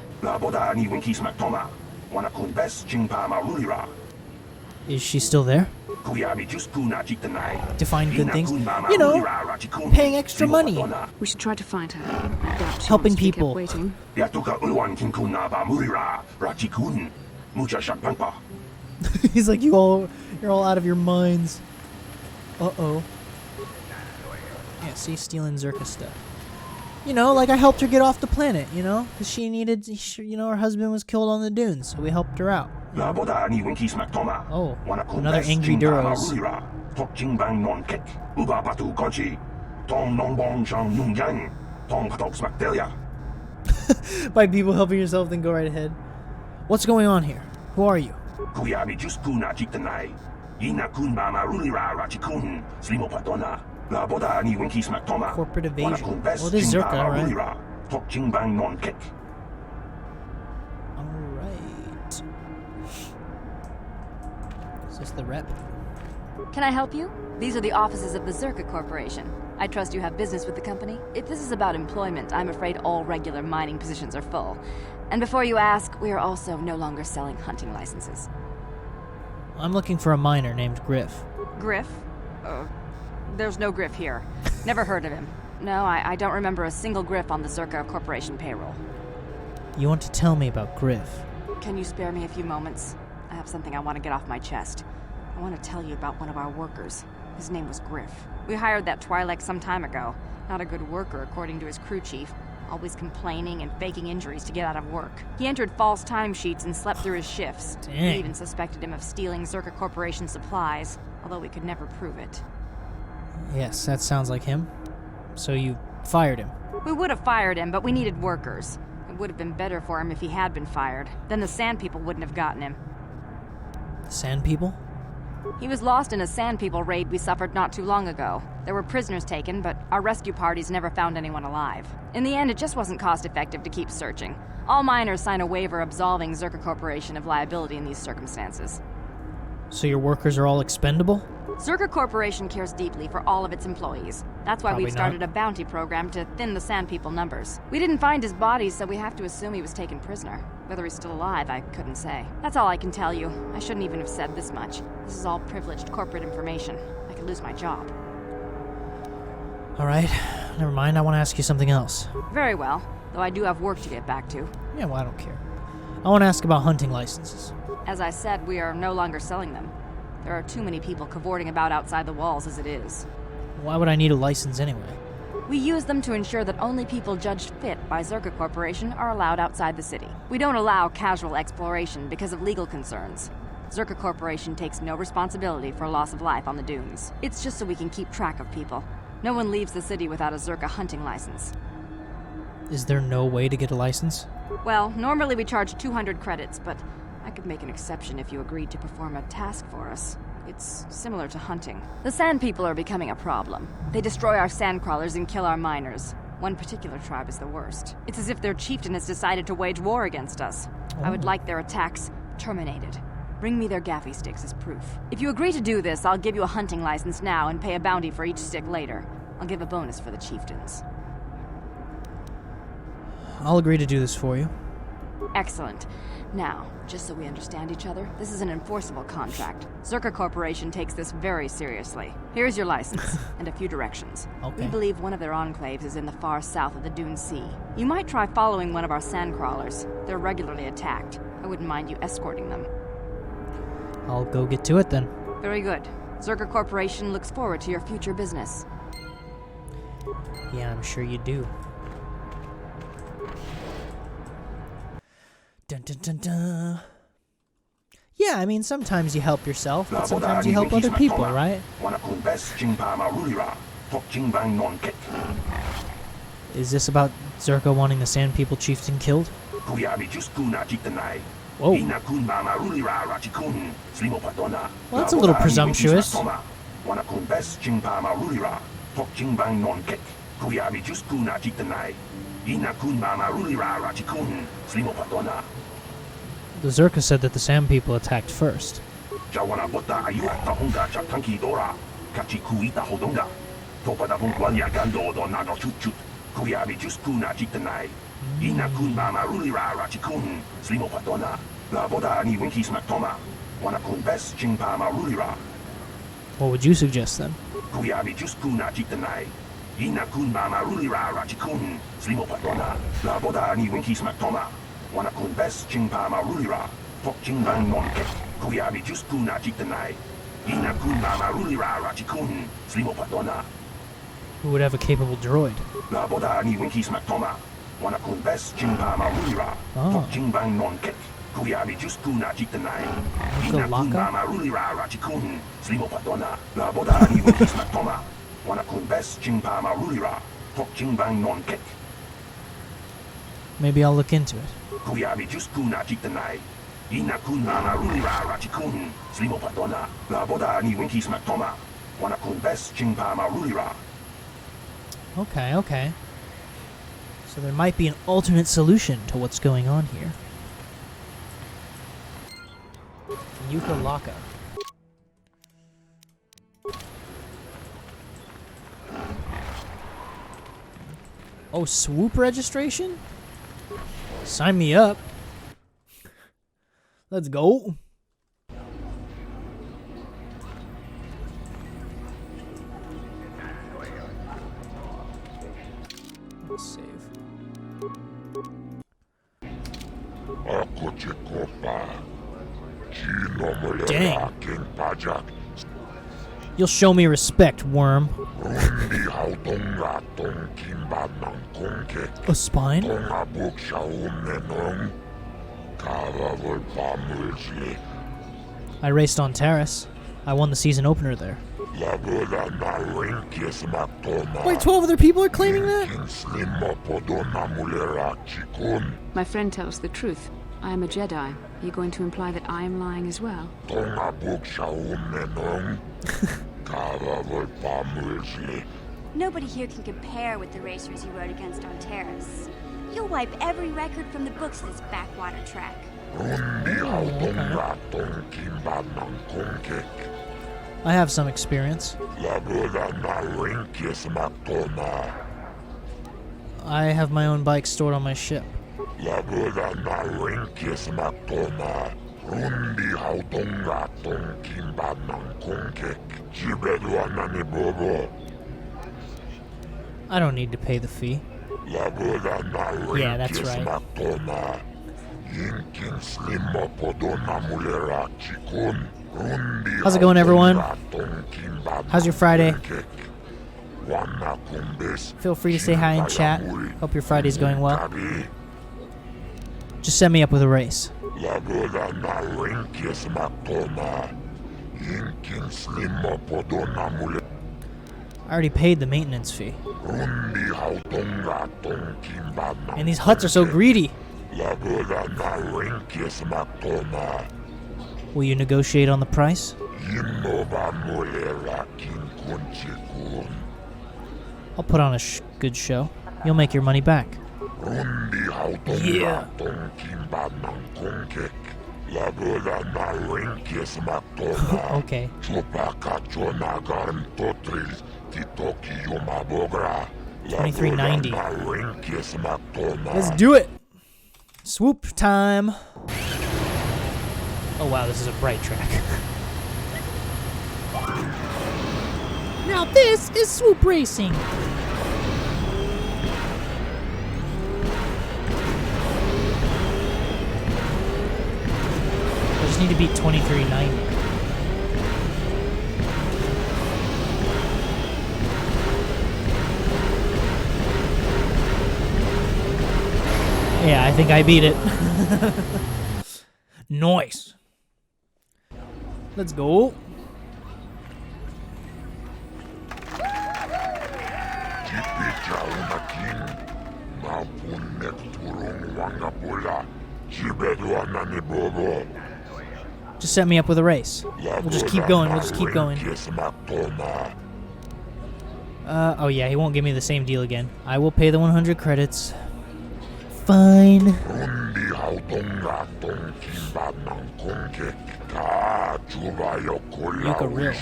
Is she still there? To find good things? You know, paying extra money. We should try to find her. I doubt she Helping wants to be kept people. waiting. He's like, you're all out of your minds. Uh-oh. Yeah, see, stealing Zerka stuff. You know, like I helped her get off the planet, you know? Because she needed, her husband was killed on the dunes, so we helped her out. You know? Oh, another angry Duros. By people helping yourself, then go right ahead. What's going on here? Who are you? Corporate evasion. Well, it is Zerka, right? Alright. Is this the rep? Can I help you? These are the offices of the Zerka Corporation. I trust you have business with the company. If this is about employment, I'm afraid all regular mining positions are full. And before you ask, we are also no longer selling hunting licenses. I'm looking for a miner named Griff. Griff? There's no Griff here. Never heard of him. No, I don't remember a single Griff on the Zerka Corporation payroll. You want to tell me about Griff? Can you spare me a few moments? I have something I want to get off my chest. I want to tell you about one of our workers. His name was Griff. We hired that Twi'lek some time ago. Not a good worker, according to his crew chief. Always complaining and faking injuries to get out of work. He entered false timesheets and slept through his shifts. Dang. We even suspected him of stealing Zerka Corporation supplies, although we could never prove it. Yes, that sounds like him. So you fired him. We would have fired him, but we needed workers. It would have been better for him if he had been fired. Then the Sand People wouldn't have gotten him. Sand people? He was lost in a Sand People raid we suffered not too long ago. There were prisoners taken, but our rescue parties never found anyone alive. In the end, it just wasn't cost-effective to keep searching. All miners sign a waiver absolving Zerka Corporation of liability in these circumstances. So your workers are all expendable? Zerka Corporation cares deeply for all of its employees. That's why Probably we've started a bounty program to thin the Sand People numbers. We didn't find his body, so we have to assume he was taken prisoner. Whether he's still alive, I couldn't say. That's all I can tell you. I shouldn't even have said this much. This is all privileged corporate information. I could lose my job. Alright, never mind, I want to ask you something else. Very well, though I do have work to get back to. Yeah, well, I don't care. I want to ask about hunting licenses. As I said, we are no longer selling them. There are too many people cavorting about outside the walls as it is. Why would I need a license anyway? We use them to ensure that only people judged fit by Zerka Corporation are allowed outside the city. We don't allow casual exploration because of legal concerns. Zerka Corporation takes no responsibility for loss of life on the dunes. It's just so we can keep track of people. No one leaves the city without a Zerka hunting license. Is there no way to get a license? Well, normally we charge 200 credits, but I could make an exception if you agreed to perform a task for us. It's similar to hunting. The Sand People are becoming a problem. They destroy our sand crawlers and kill our miners. One particular tribe is the worst. It's as if their chieftain has decided to wage war against us. I would like their attacks terminated. Bring me their gaffy sticks as proof. If you agree to do this, I'll give you a hunting license now and pay a bounty for each stick later. I'll give a bonus for the chieftains. I'll agree to do this for you. Excellent. Now, just so we understand each other, this is an enforceable contract. Zerka Corporation takes this very seriously. Here's your license, and a few directions. Okay. We believe one of their enclaves is in the far south of the Dune Sea. You might try following one of our sand crawlers. They're regularly attacked. I wouldn't mind you escorting them. I'll go get to it then. Very good. Zerka Corporation looks forward to your future business. Yeah, I'm sure you do. Dun dun dun dun. Yeah, I mean, sometimes you help yourself, but sometimes you help other people, right? Is this about Zerka wanting the Sand People chieftain killed? Whoa. Well, that's a little presumptuous. The Zerka said that the Sand People attacked first. What would you suggest then? Who would have a capable droid? Maybe I'll look into it. Okay. So there might be an alternate solution to what's going on here. Yuka Laka. Oh, swoop registration? Sign me up. Let's go. Let's save. Dang. You'll show me respect, worm. A spine? I raced on Terrace. I won the season opener there. Wait, 12 other people are claiming that? My friend tells the truth. I am a Jedi. Are you going to imply that I am lying as well? Nobody here can compare with the racers you rode against on Terrace. You'll wipe every record from the books this backwater track. I have some experience. I have my own bike stored on my ship. I don't need to pay the fee. Yeah, that's right. How's it going, everyone? How's your Friday? Feel free to say hi in chat. Hope your Friday's going well. Just set me up with a race. I already paid the maintenance fee. And these huts are so greedy. Will you negotiate on the price? I'll put on a good show. You'll make your money back. Yeah. Okay. 2390. Let's do it. Swoop time. Oh wow, this is a bright track. Now this is swoop racing. I just need to beat 2390. Yeah, I think I beat it. Nice. Let's go. Just set me up with a race. We'll just keep going. Oh yeah, he won't give me the same deal again. I will pay the 100 credits. Fine. Real.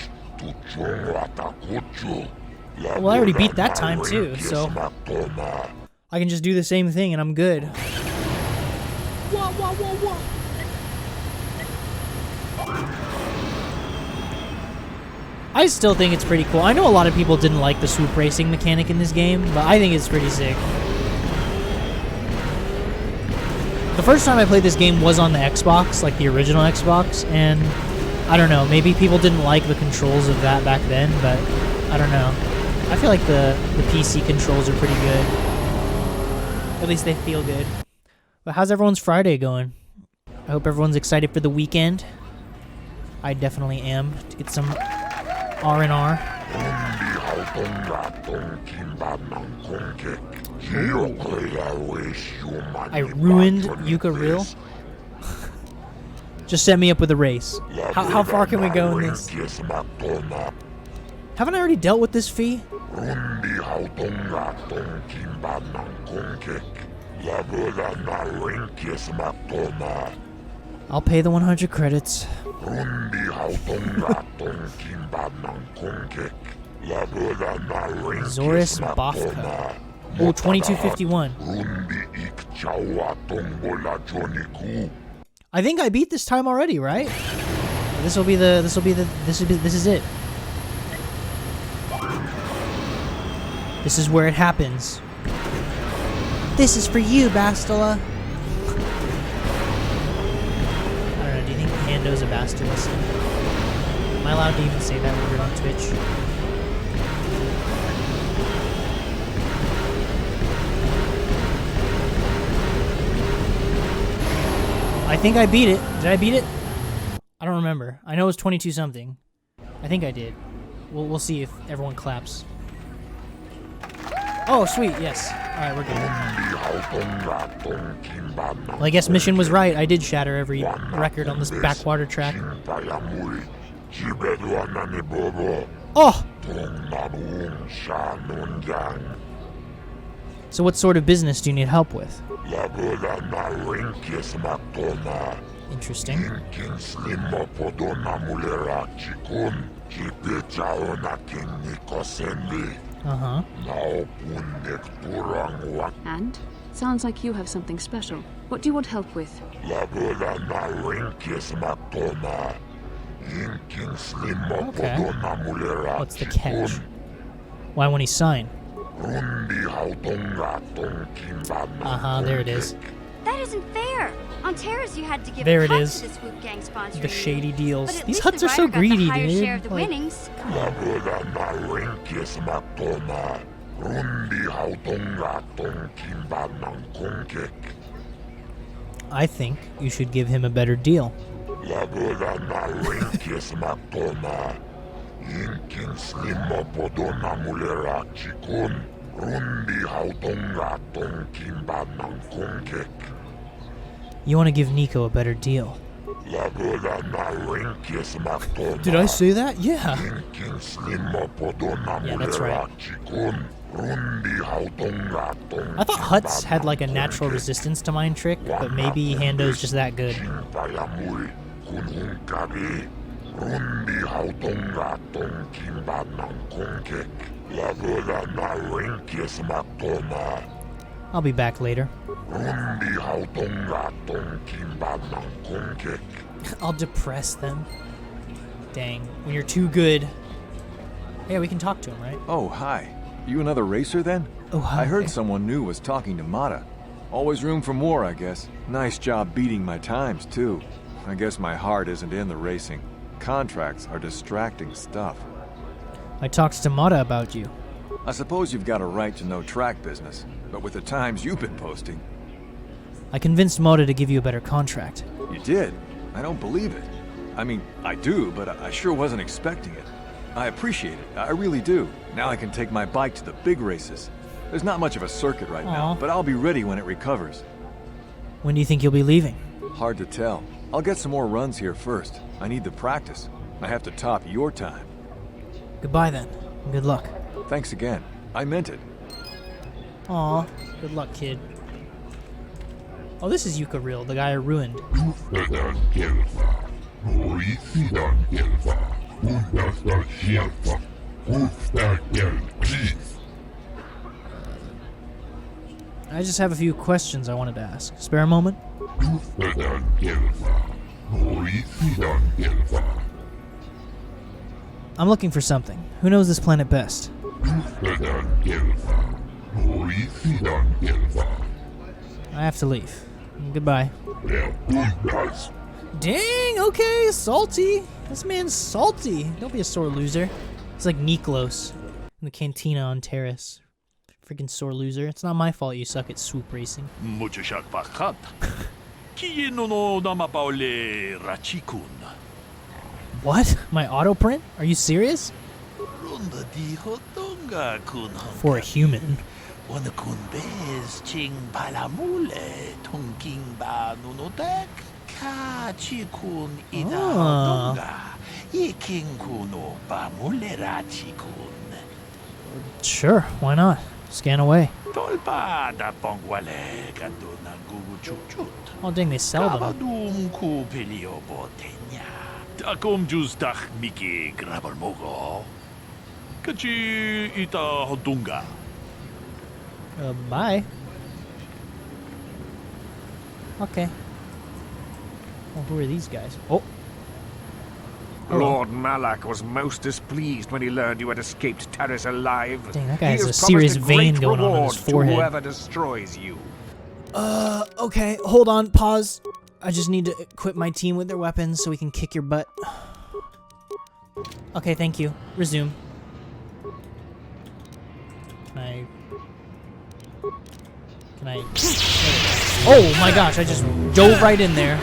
Well, I already beat that time too, so I can just do the same thing and I'm good. I still think it's pretty cool. I know a lot of people didn't like the swoop racing mechanic in this game, but I think it's pretty sick. The first time I played this game was on the Xbox, like the original Xbox, and I don't know, maybe people didn't like the controls of that back then, but I don't know. I feel like the PC controls are pretty good. At least they feel good. But how's everyone's Friday going? I hope everyone's excited for the weekend. I definitely am, to get some R&R. I ruined Yuka Real. Just set me up with a race. How far can we go in this? Haven't I already dealt with this fee? I'll pay the 100 credits. Zoris Bafka. Oh, 2251. I think I beat this time already, right? This is it. This is where it happens. This is for you, Bastila. I don't know, do you think Hando's a Bastilus? Am I allowed to even say that word on Twitch? I think I beat it. Did I beat it? I don't remember. I know it was 22 something. I think I did. We'll see if everyone claps. Oh, sweet, yes. Alright, we're good. Well, I guess mission was right. I did shatter every record on this backwater track. Oh! So what sort of business do you need help with? Interesting. Uh-huh. And? Sounds like you have something special. What do you want help with? Okay. What's the catch? Why won't he sign? Uh-huh, there it is. That isn't fair. On Terrace, you had to give there a cut it is. to the swoop gang sponsoring The shady you. deals. But These at huts are least so the writer got greedy, the higher dude. share of the Like, winnings. I think you should give him a better deal. You want to give Nico a better deal. Did I say that? Yeah. Yeah, that's right. I thought huts had like a natural resistance to mine trick, but maybe Hando's just that good. I'll be back later. I'll depress them. Dang, when you're too good. Yeah, we can talk to him, right? Oh, hi. You another racer then? Oh, hi. I heard someone new was talking to Mata. Always room for more, I guess. Nice job beating my times, too. I guess my heart isn't in the racing. Contracts are distracting stuff. I talked to Mata about you. I suppose you've got a right to know track business, but with the times you've been posting... I convinced Mata to give you a better contract. You did? I don't believe it. I mean, I do, but I sure wasn't expecting it. I appreciate it, I really do. Now I can take my bike to the big races. There's not much of a circuit right now, but I'll be ready when it recovers. When do you think you'll be leaving? Hard to tell. I'll get some more runs here first. I need the practice. I have to top your time. Goodbye then. Good luck. Thanks again. I meant it. Aw, good luck, kid. Oh, this is Yuka Real, the guy I ruined. I just have a few questions I wanted to ask. Spare a moment? I'm looking for something. Who knows this planet best? I have to leave. Goodbye. Dang, okay, salty. This man's salty. Don't be a sore loser. He's like Niklos in the cantina on Terrace. Freaking sore loser. It's not my fault you suck at swoop racing. What? My auto print? Are you serious? For a human. Sure, why not? Scan away. Oh dang, they sell them. Bye. Okay. Well, who are these guys? Oh. Hello. Lord Malak was most displeased when he learned you had escaped Terrace alive. Dang, that guy has a serious vein going on his forehead. To whoever destroys you. Okay, hold on, pause. I just need to equip my team with their weapons so we can kick your butt. Okay, thank you. Resume. Can I... Oh my gosh, I just dove right in there.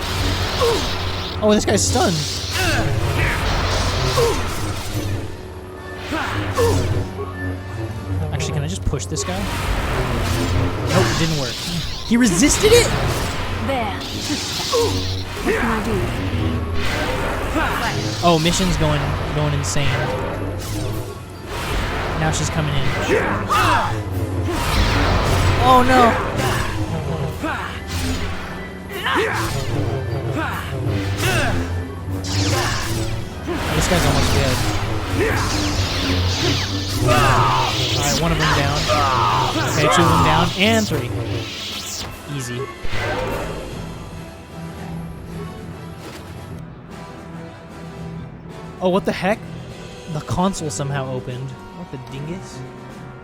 Oh, this guy's stunned. Actually, can I just push this guy? Nope, it didn't work. He resisted it? There. What can I do? Oh, mission's going insane. Now she's coming in. Oh no! Oh, this guy's almost dead. Alright, one of them down. Okay, two of them down, and three. Easy. Oh, what the heck? The console somehow opened. What the dingus?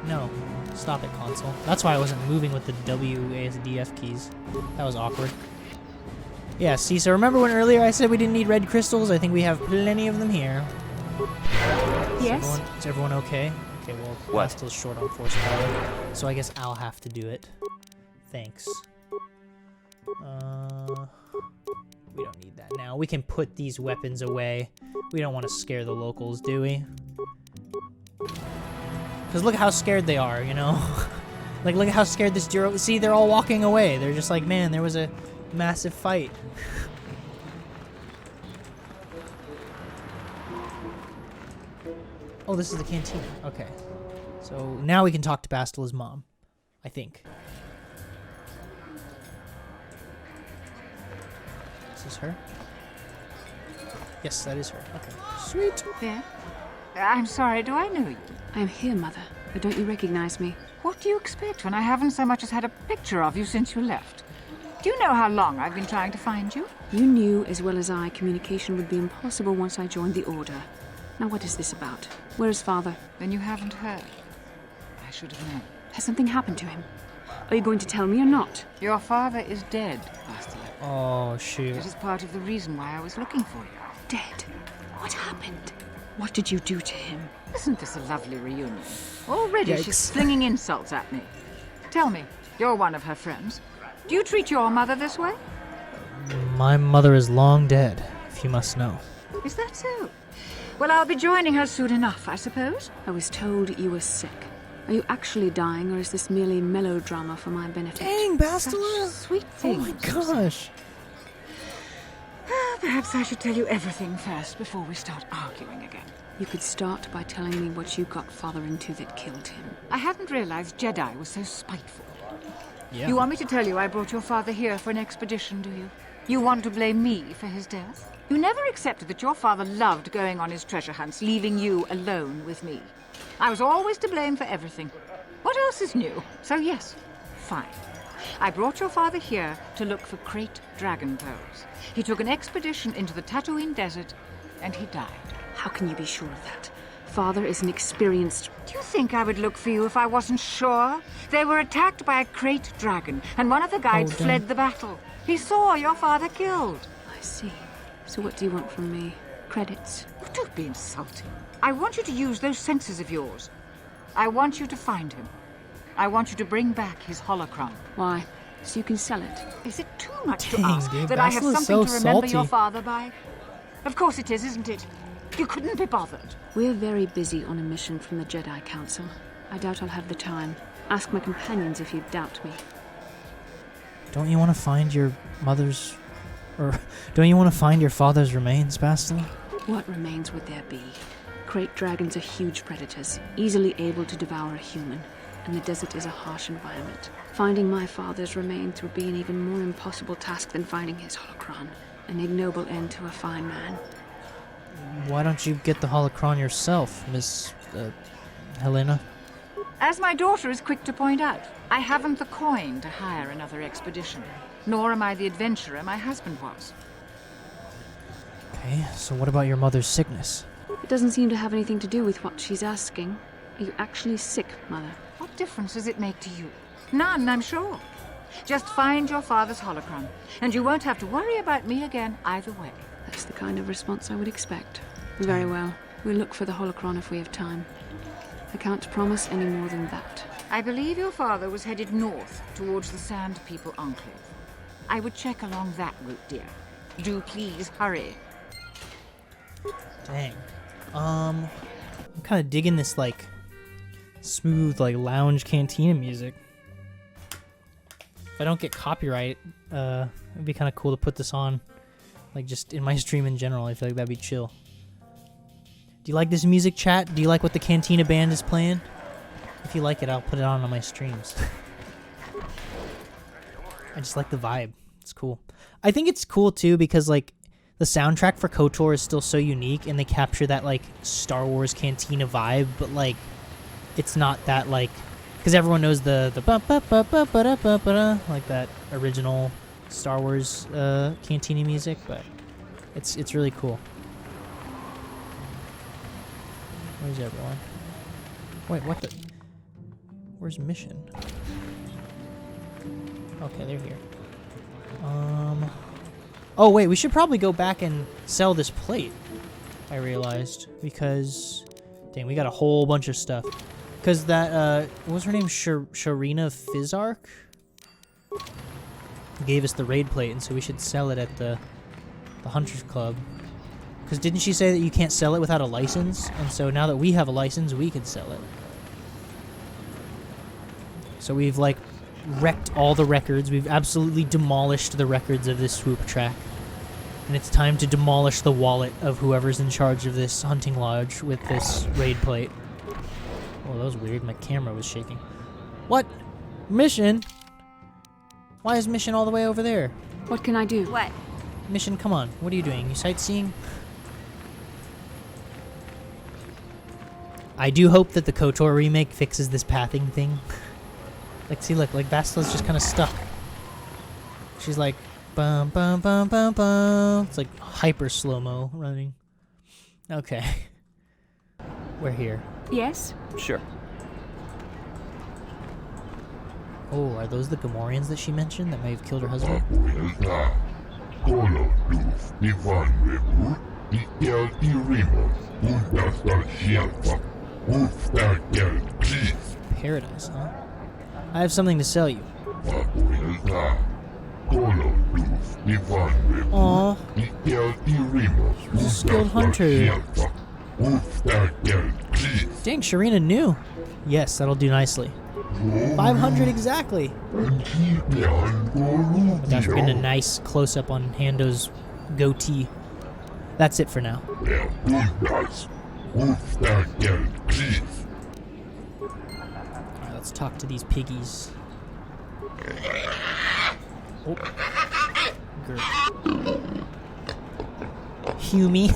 No. Stop it, console. That's why I wasn't moving with the WASDF keys. That was awkward. Yeah, see, so remember when earlier I said we didn't need red crystals? I think we have plenty of them here. Yes? Is everyone okay? Okay, well, I'm still short on force power, so I guess I'll have to do it. Thanks. We don't need that now. We can put these weapons away. We don't want to scare the locals, do we? Because look how scared they are, you know? Like, look at how scared this Duro... See, they're all walking away. They're just like, man, there was a massive fight. Oh, this is the cantina. Okay. So now we can talk to Bastila's mom. I think. Is this her? Yes, that is her. Okay. Sweet. Yeah. I'm sorry, do I know you? I am here, Mother. But don't you recognize me? What do you expect when I haven't so much as had a picture of you since you left? Do you know how long I've been trying to find you? You knew as well as I communication would be impossible once I joined the Order. Now what is this about? Where is Father? Then you haven't heard. I should have known. Has something happened to him? Are you going to tell me or not? Your father is dead, Bastila. Oh, shoot. It is part of the reason why I was looking for you. Dead? What happened? What did you do to him? Isn't this a lovely reunion? Already Yikes. she's flinging insults at me. Tell me, you're one of her friends. Do you treat your mother this way? My mother is long dead, if you must know. Is that so? Well, I'll be joining her soon enough, I suppose. I was told you were sick. Are you actually dying, or is this merely melodrama for my benefit? Dang, Bastila! Such sweet Oh things. my gosh. Perhaps I should tell you everything first before we start arguing again. You could start by telling me what you got Father into that killed him. I hadn't realized Jedi was so spiteful. Yeah. You want me to tell you I brought your father here for an expedition, do you? You want to blame me for his death? You never accepted that your father loved going on his treasure hunts, leaving you alone with me. I was always to blame for everything. What else is new? So yes, fine. I brought your father here to look for great dragon pearls. He took an expedition into the Tatooine desert, and he died. How can you be sure of that? Father is an experienced... Do you think I would look for you if I wasn't sure? They were attacked by a crate dragon, and one of the guides fled the battle. He saw your father killed. I see. So what do you want from me? Credits? Don't be insulting. I want you to use those senses of yours. I want you to find him. I want you to bring back his holocron. Why? So you can sell it? Is it too much to Dang, ask dude, that I have Basil is something so to remember salty. your father by? Of course it is, isn't it? You couldn't be bothered. We're very busy on a mission from the Jedi Council. I doubt I'll have the time. Ask my companions if you doubt me. Don't you want to find your mother's... Or don't you want to find your father's remains, Basil? What remains would there be? Crate dragons are huge predators, easily able to devour a human, and the desert is a harsh environment. Finding my father's remains would be an even more impossible task than finding his holocron, an ignoble end to a fine man. Why don't you get the holocron yourself, Miss... Helena? As my daughter is quick to point out, I haven't the coin to hire another expedition. Nor am I the adventurer my husband was. Okay, so what about your mother's sickness? It doesn't seem to have anything to do with what she's asking. Are you actually sick, Mother? What difference does it make to you? None, I'm sure. Just find your father's holocron, and you won't have to worry about me again either way. That's the kind of response I would expect. Very well. We'll look for the holocron if we have time. I can't promise any more than that. I believe your father was headed north towards the Sand People Enclave. I would check along that route, dear. Do please hurry. Dang. I'm kind of digging this, like, smooth, like, lounge cantina music. If I don't get copyright, it'd be kind of cool to put this on, like, just in my stream in general. I feel like that'd be chill. Do you like this music, chat? Do you like what the cantina band is playing? If you like it, I'll put it on my streams. I just like the vibe. It's cool. I think it's cool, too, because, like, the soundtrack for Kotor is still so unique, and they capture that, like, Star Wars cantina vibe, but, like, it's not that, like... Because everyone knows the ba-ba-ba-ba-ba-da-ba-ba-da, like that original Star Wars cantina music, but it's really cool. Where's everyone? Wait, what the... Where's Mission? Okay, they're here. Oh wait, we should probably go back and sell this plate, I realized, because... Dang, we got a whole bunch of stuff. Because that, what was her name? Sharina Fizark? Gave us the raid plate, and so we should sell it at the Hunters Club. Because didn't she say that you can't sell it without a license? And so now that we have a license, we can sell it. So we've, like, wrecked all the records. We've absolutely demolished the records of this swoop track. And it's time to demolish the wallet of whoever's in charge of this hunting lodge with this raid plate. Oh, that was weird. My camera was shaking. What? Mission? Why is Mission all the way over there? What can I do? What? Mission, come on. What are you doing? You sightseeing? I do hope that the KOTOR remake fixes this pathing thing. Like, see, look, like, Basila's just kind of stuck. She's like, bum, bum, bum, bum, bum. It's like hyper slow-mo running. Okay. We're here. Yes? Sure. Oh, are those the Gamorreans that she mentioned that may have killed her husband? Paradise, huh? I have something to sell you. Aww. Skilled hunter. Dang, Sharina knew. Yes, that'll do nicely. 500 exactly. Oh my gosh, we're getting a nice close-up on Hando's goatee. That's it for now. Alright, let's talk to these piggies. Oh. Humie.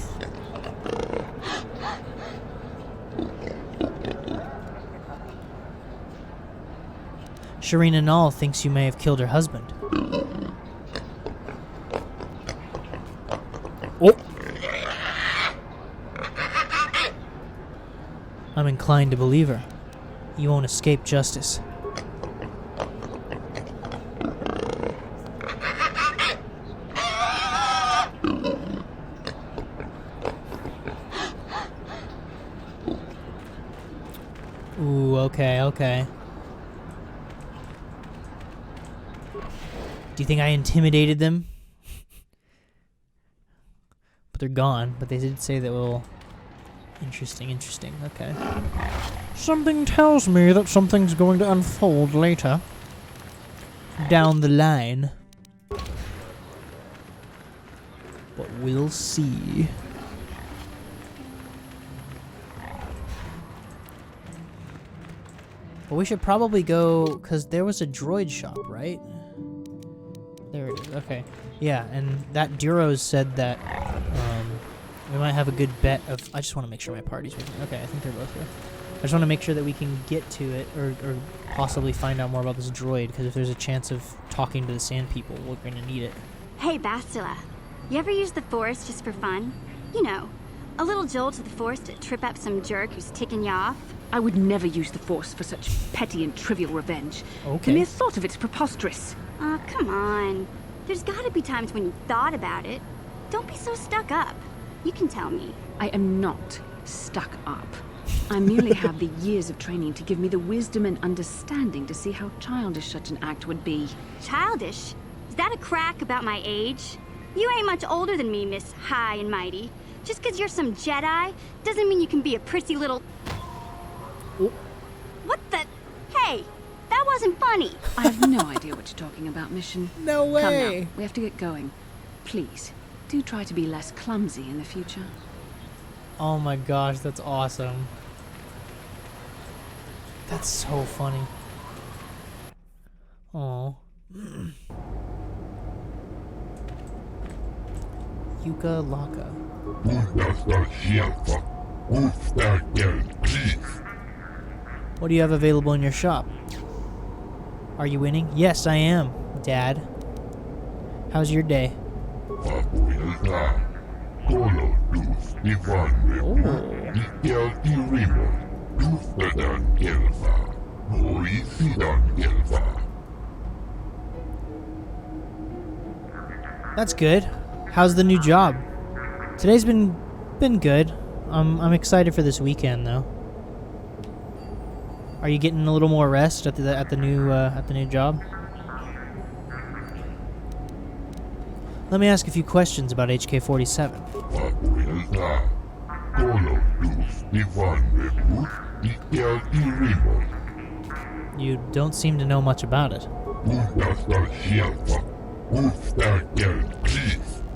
Sharina Nall thinks you may have killed her husband. Oh! I'm inclined to believe her. You won't escape justice. Ooh, okay, okay. Do you think I intimidated them? But they're gone, but they did say that we'll... Interesting, okay. Something tells me that something's going to unfold later. Down the line. But we'll see. But we should probably go, because there was a droid shop, right? There it is, okay. Yeah, and that Duros said that we might have a good bet of... I just want to make sure my party's with me. Okay, I think they're both here. I just want to make sure that we can get to it, or possibly find out more about this droid, because if there's a chance of talking to the sand people, we're going to need it. Hey, Bastila. You ever use the Force just for fun? You know, a little jolt of the Force to trip up some jerk who's ticking you off? I would never use the Force for such petty and trivial revenge. Okay. The mere thought of it's preposterous. Aw, come on. There's gotta be times when you thought about it. Don't be so stuck up. You can tell me. I am not stuck up. I merely have the years of training to give me the wisdom and understanding to see how childish such an act would be. Childish? Is that a crack about my age? You ain't much older than me, Miss High and Mighty. Just 'cause you're some Jedi doesn't mean you can be a prissy little... Oh. What the... Hey, that wasn't funny. I have no idea what you're talking about, Mission. No way. Come now, we have to get going. Please, do try to be less clumsy in the future. Oh my gosh, that's awesome. That's so funny. Oh. Yuka Laka. What do you have available in your shop? Are you winning? Yes, I am, Dad. How's your day? That's good. How's the new job? Today's been good. I'm excited for this weekend though. Are you getting a little more rest at the new job? Let me ask a few questions about HK-47. You don't seem to know much about it.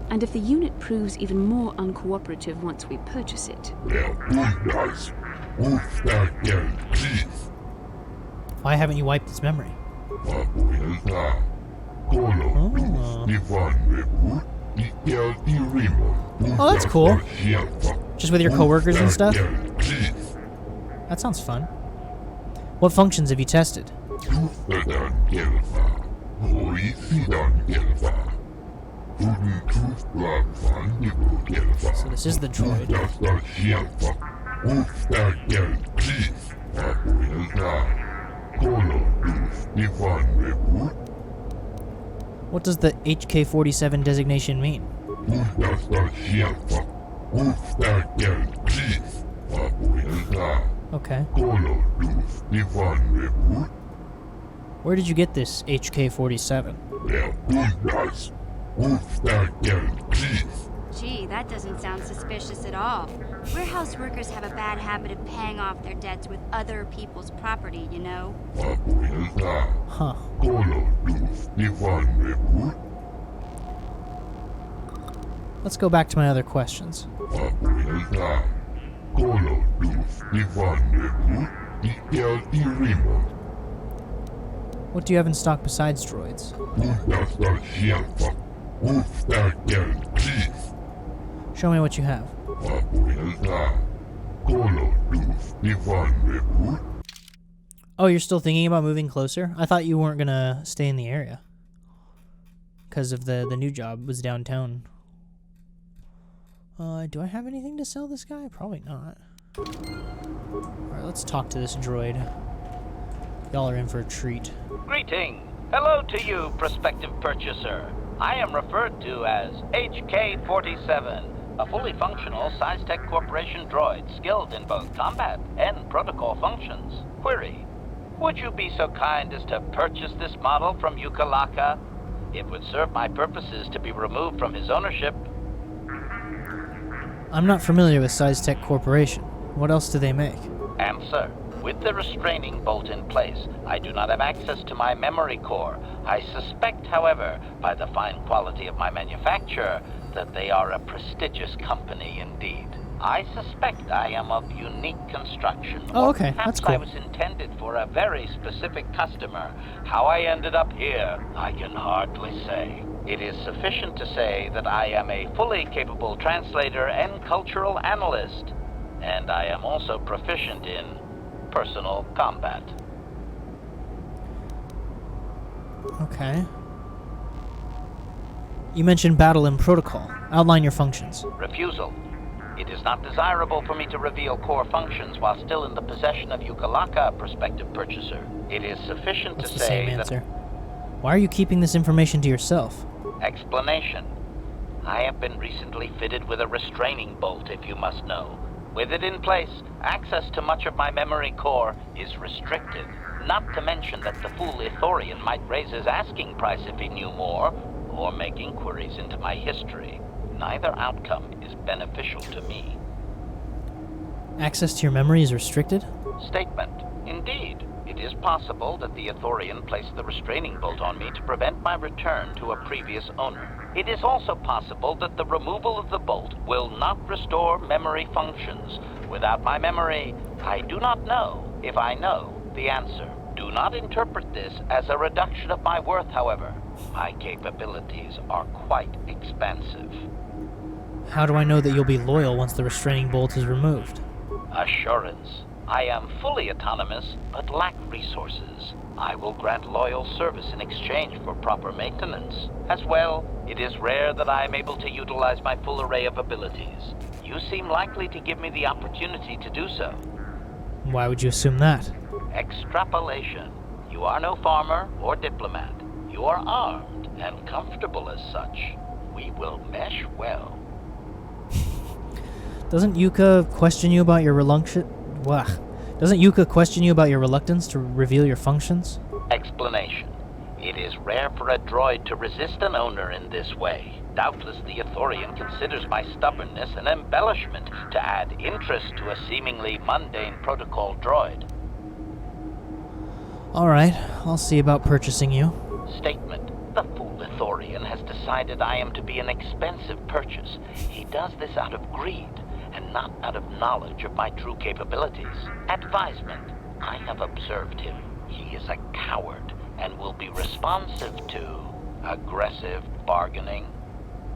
And if the unit proves even more uncooperative once we purchase it... Why haven't you wiped its memory? Oh, that's cool. Just with your coworkers and stuff? That sounds fun. What functions have you tested? So this is the droid. What does the HK-47 designation mean? Okay. Where did you get this HK-47? Gee, that doesn't sound suspicious at all. Warehouse workers have a bad habit of paying off their debts with other people's property, you know? Huh. Let's go back to my other questions. What do you have in stock besides droids? Show me what you have. Oh, you're still thinking about moving closer? I thought you weren't gonna stay in the area. Because of the new job was downtown. Do I have anything to sell this guy? Probably not. Alright, let's talk to this droid. Y'all are in for a treat. Greeting. Hello to you, prospective purchaser. I am referred to as HK-47, a fully functional SciTech Corporation droid skilled in both combat and protocol functions. Query. Would you be so kind as to purchase this model from Yukalaka? It would serve my purposes to be removed from his ownership. I'm not familiar with SciTech Corporation. What else do they make? Answer. With the restraining bolt in place, I do not have access to my memory core. I suspect, however, by the fine quality of my manufacture, that they are a prestigious company indeed. I suspect I am of unique construction. Oh, okay. Perhaps That's cool. I was intended for a very specific customer. How I ended up here, I can hardly say. It is sufficient to say that I am a fully capable translator and cultural analyst, and I am also proficient in personal combat. Okay. You mentioned battle and protocol. Outline your functions. Refusal. It is not desirable for me to reveal core functions while still in the possession of Yukalaka, prospective purchaser. It is sufficient That's to the say same answer. Why are you keeping this information to yourself? Explanation. I have been recently fitted with a restraining bolt, if you must know. With it in place, access to much of my memory core is restricted. Not to mention that the fool Ithorian might raise his asking price if he knew more, or make inquiries into my history. Neither outcome is beneficial to me. Access to your memory is restricted? Statement. Indeed, it is possible that the Ithorian placed the restraining bolt on me to prevent my return to a previous owner. It is also possible that the removal of the bolt will not restore memory functions. Without my memory, I do not know if I know the answer. Do not interpret this as a reduction of my worth, however. My capabilities are quite expansive. How do I know that you'll be loyal once the restraining bolt is removed? Assurance. I am fully autonomous, but lack resources. I will grant loyal service in exchange for proper maintenance. As well, it is rare that I am able to utilize my full array of abilities. You seem likely to give me the opportunity to do so. Why would you assume that? Extrapolation. You are no farmer or diplomat. You are armed and comfortable as such. We will mesh well. Doesn't Yuka question you about your reluctance to reveal your functions? Explanation. It is rare for a droid to resist an owner in this way. Doubtless the Ithorian considers my stubbornness an embellishment to add interest to a seemingly mundane protocol droid. Alright, I'll see about purchasing you. Statement. The fool Ithorian has decided I am to be an expensive purchase. He does this out of greed, and not out of knowledge of my true capabilities. Advisement. I have observed him. He is a coward, and will be responsive to aggressive bargaining.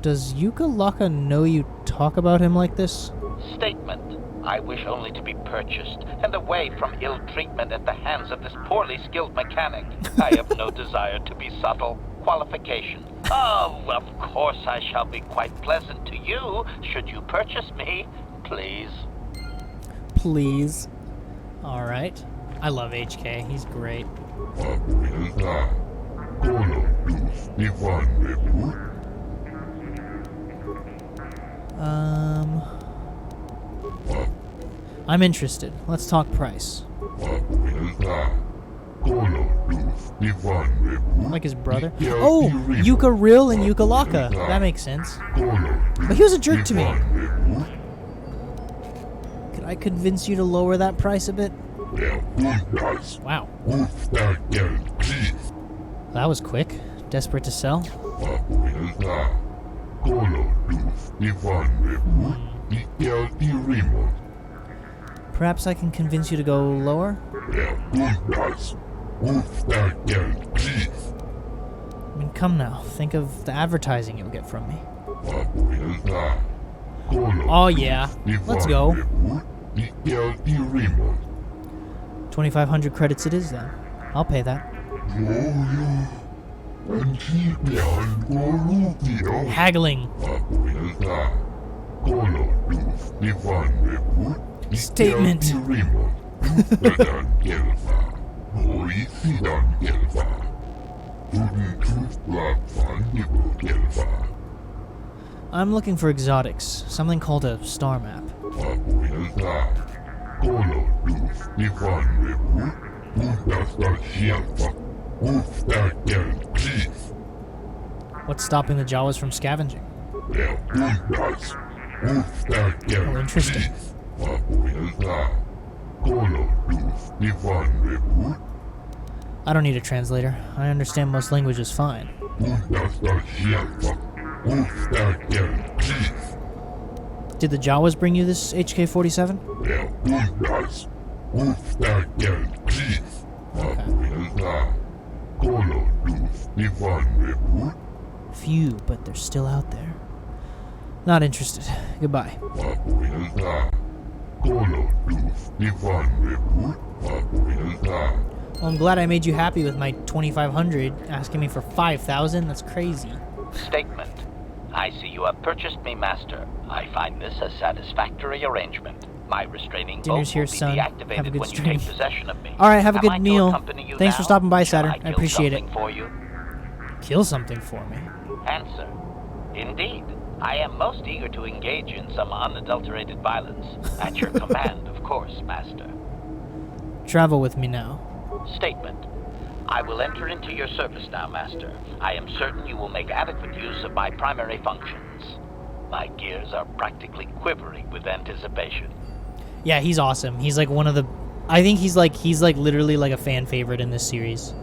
Does Yukalaka know you talk about him like this? Statement. I wish only to be purchased, and away from ill treatment at the hands of this poorly skilled mechanic. I have no desire to be subtle. Qualification. Oh, of course I shall be quite pleasant to you, should you purchase me. Please. Please. Alright. I love HK, he's great. I'm interested. Let's talk price. Like his brother? Oh! Yuka Rill and Yukalaka. That makes sense. But he was a jerk to me. Could I convince you to lower that price a bit? Wow. That was quick. Desperate to sell? Perhaps I can convince you to go lower? I mean, come now. Think of the advertising you'll get from me. Oh yeah. Let's go. 2,500 credits it is then. I'll pay that. Haggling. Statement. I'm looking for exotics, something called a star map. What's stopping the Jawas from scavenging? Oh, interesting. I don't need a translator. I understand most languages fine. Did the Jawas bring you this HK-47? Okay. Few, but they're still out there. Not interested. Goodbye. Well, I'm glad I made you happy with my 2,500. Asking me for 5,000? That's crazy. Statement. I see you have purchased me, Master. I find this a satisfactory arrangement. My restraining bolt will be deactivated when you take possession of me. Alright, have a good meal. Thanks for stopping by, Saturn. I appreciate it. For you? Kill something for me? Answer. Indeed. I am most eager to engage in some unadulterated violence. At your command, of course, Master. Travel with me now. Statement. I will enter into your service now, Master. I am certain you will make adequate use of my primary functions. My gears are practically quivering with anticipation. Yeah, he's awesome. He's like one of the... I think he's like literally like a fan favorite in this series.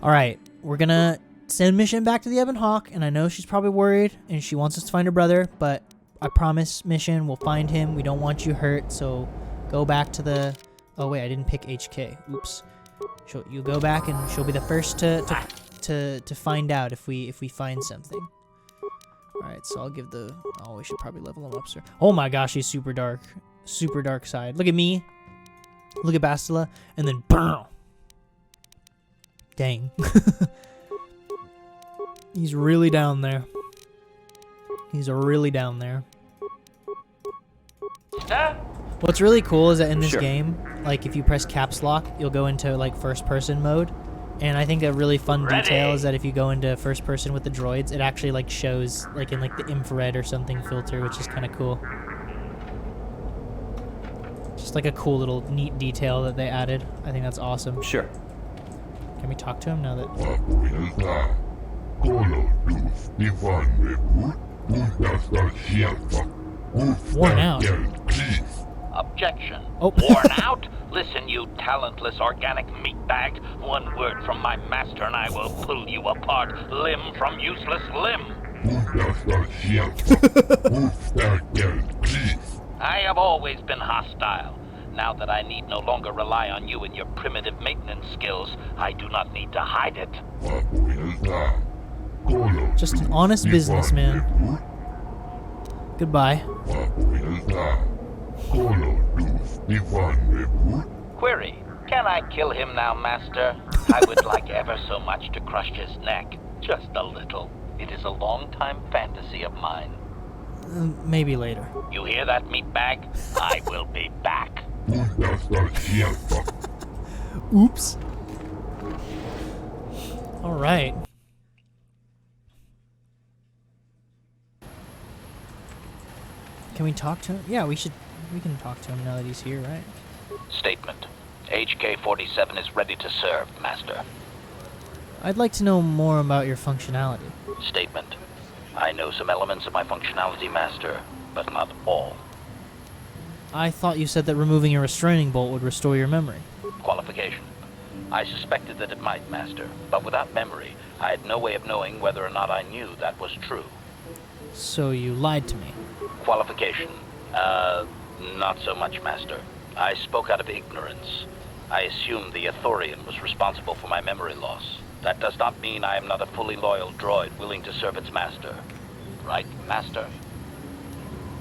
Alright, we're gonna send Mission back to the Ebon Hawk, and I know she's probably worried, and she wants us to find her brother, but I promise, Mission, we'll find him. We don't want you hurt, so go back to the... Oh wait, I didn't pick HK. Oops. You go back, and she'll be the first to find out if we find something. Alright, so I'll give the... Oh, we should probably level him up, sir. Oh my gosh, he's super dark. Super dark side. Look at me. Look at Bastila. And then... BAM! Dang. He's really down there. He's really down there. What's really cool is that in this game, like, if you press caps lock, you'll go into, like, first-person mode. And I think a really fun detail is that if you go into first person with the droids, it actually like shows like in like the infrared or something filter, which is kind of cool. Just like a cool little neat detail that they added. I think that's awesome. Sure. Can we talk to him now that... Worn out. Objection. Oh. Worn out? Listen, you talentless organic meatbag. One word from my master and I will pull you apart, limb from useless limb. I have always been hostile. Now that I need no longer rely on you and your primitive maintenance skills, I do not need to hide it. Just an honest businessman. Goodbye. Query, can I kill him now, Master? I would like ever so much to crush his neck. Just a little. It is a long-time fantasy of mine. Maybe later. You hear that, meatbag? I will be back. Oops. Alright. Can we talk to him? Yeah, we can talk to him now that he's here, right? Statement. HK-47 is ready to serve, Master. I'd like to know more about your functionality. Statement. I know some elements of my functionality, Master, but not all. I thought you said that removing your restraining bolt would restore your memory. Qualification. I suspected that it might, Master, but without memory, I had no way of knowing whether or not I knew that was true. So you lied to me. Qualification. Not so much, Master. I spoke out of ignorance. I assumed the Ithorian was responsible for my memory loss. That does not mean I am not a fully loyal droid willing to serve its master. Right, Master?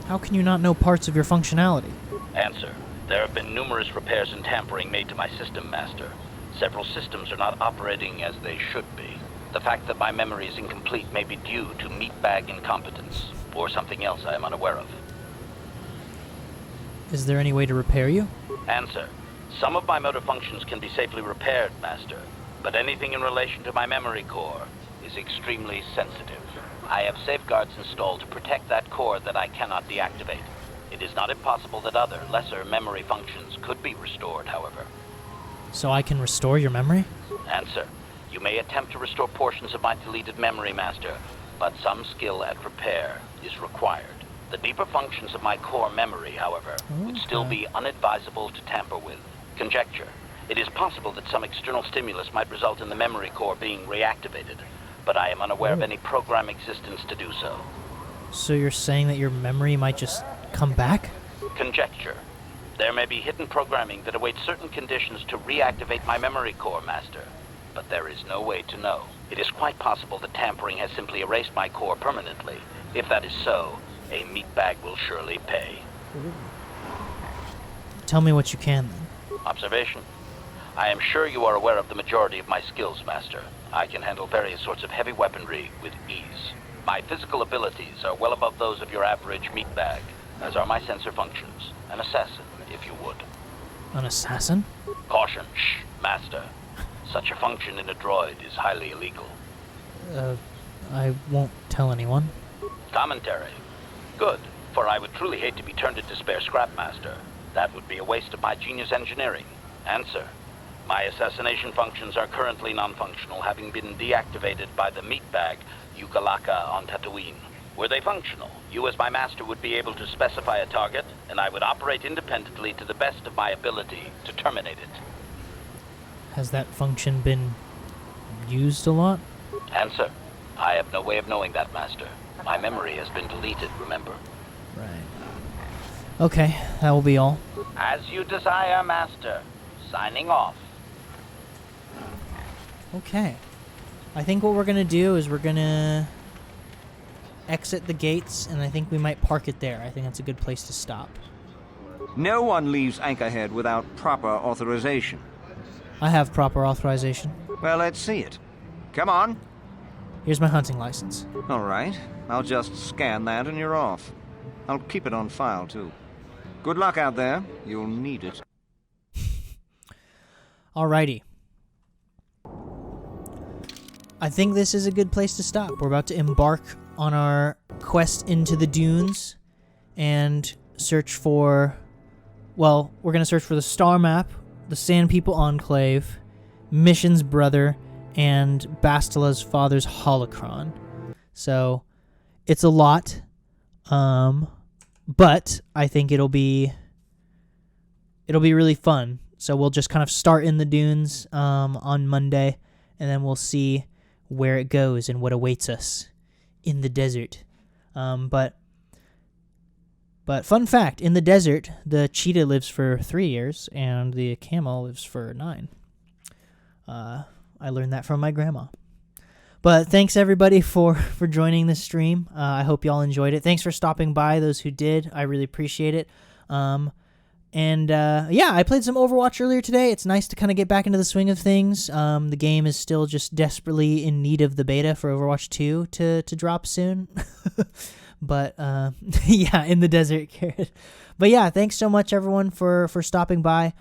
How can you not know parts of your functionality? Answer. There have been numerous repairs and tampering made to my system, Master. Several systems are not operating as they should be. The fact that my memory is incomplete may be due to meatbag incompetence, or something else I am unaware of. Is there any way to repair you? Answer. Some of my motor functions can be safely repaired, Master, but anything in relation to my memory core is extremely sensitive. I have safeguards installed to protect that core that I cannot deactivate. It is not impossible that other, lesser memory functions could be restored, however. So I can restore your memory? Answer. You may attempt to restore portions of my deleted memory, Master, but some skill at repair is required. The deeper functions of my core memory, however, would still be unadvisable to tamper with. Conjecture. It is possible that some external stimulus might result in the memory core being reactivated, but I am unaware of any program existence to do so. So you're saying that your memory might just come back? Conjecture. There may be hidden programming that awaits certain conditions to reactivate my memory core, Master, but there is no way to know. It is quite possible that tampering has simply erased my core permanently. If that is so, a meatbag will surely pay. Tell me what you can, then. Observation. I am sure you are aware of the majority of my skills, Master. I can handle various sorts of heavy weaponry with ease. My physical abilities are well above those of your average meatbag, as are my sensor functions. An assassin, if you would. An assassin? Caution. Shh, Master. Such a function in a droid is highly illegal. I won't tell anyone. Commentary. Good, for I would truly hate to be turned into spare scrap, Master. That would be a waste of my genius engineering. Answer. My assassination functions are currently non-functional, having been deactivated by the meatbag Yukalaka on Tatooine. Were they functional, you as my master would be able to specify a target, and I would operate independently to the best of my ability to terminate it. Has that function been used a lot? Answer. I have no way of knowing that, Master. My memory has been deleted, remember? Right. Okay, that will be all. As you desire, Master. Signing off. Okay. I think what we're going to do is we're going to exit the gates, and I think we might park it there. I think that's a good place to stop. No one leaves Anchorhead without proper authorization. I have proper authorization. Well, let's see it. Come on. Here's my hunting license. All right. I'll just scan that and you're off. I'll keep it on file, too. Good luck out there. You'll need it. Alrighty. I think this is a good place to stop. We're about to embark on our quest into the dunes and search for... Well, we're going to search for the Star Map, the Sand People Enclave, Mission's brother, and Bastila's father's holocron. So, it's a lot. But I think it'll be really fun. So we'll just kind of start in the dunes on Monday, and then we'll see where it goes and what awaits us in the desert. But fun fact, in the desert, the cheetah lives for 3 years, and the camel lives for 9. I learned that from my grandma. But thanks, everybody, for joining this stream. I hope y'all enjoyed it. Thanks for stopping by, those who did. I really appreciate it. Yeah, I played some Overwatch earlier today. It's nice to kind of get back into the swing of things. The game is still just desperately in need of the beta for Overwatch 2 to drop soon. But, yeah, in the desert. But yeah, thanks so much, everyone, for stopping by.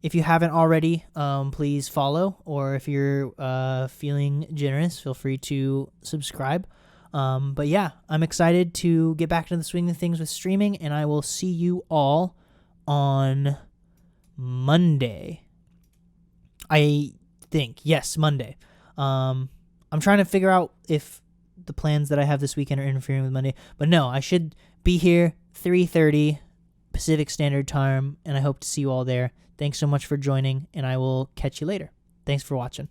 If you haven't already, please follow, or if you're feeling generous, feel free to subscribe. But yeah, I'm excited to get back into the swing of things with streaming, and I will see you all on Monday. I think. Yes, Monday. I'm trying to figure out if the plans that I have this weekend are interfering with Monday. But no, I should be here 3:30 Pacific Standard Time, and I hope to see you all there. Thanks so much for joining, and I will catch you later. Thanks for watching.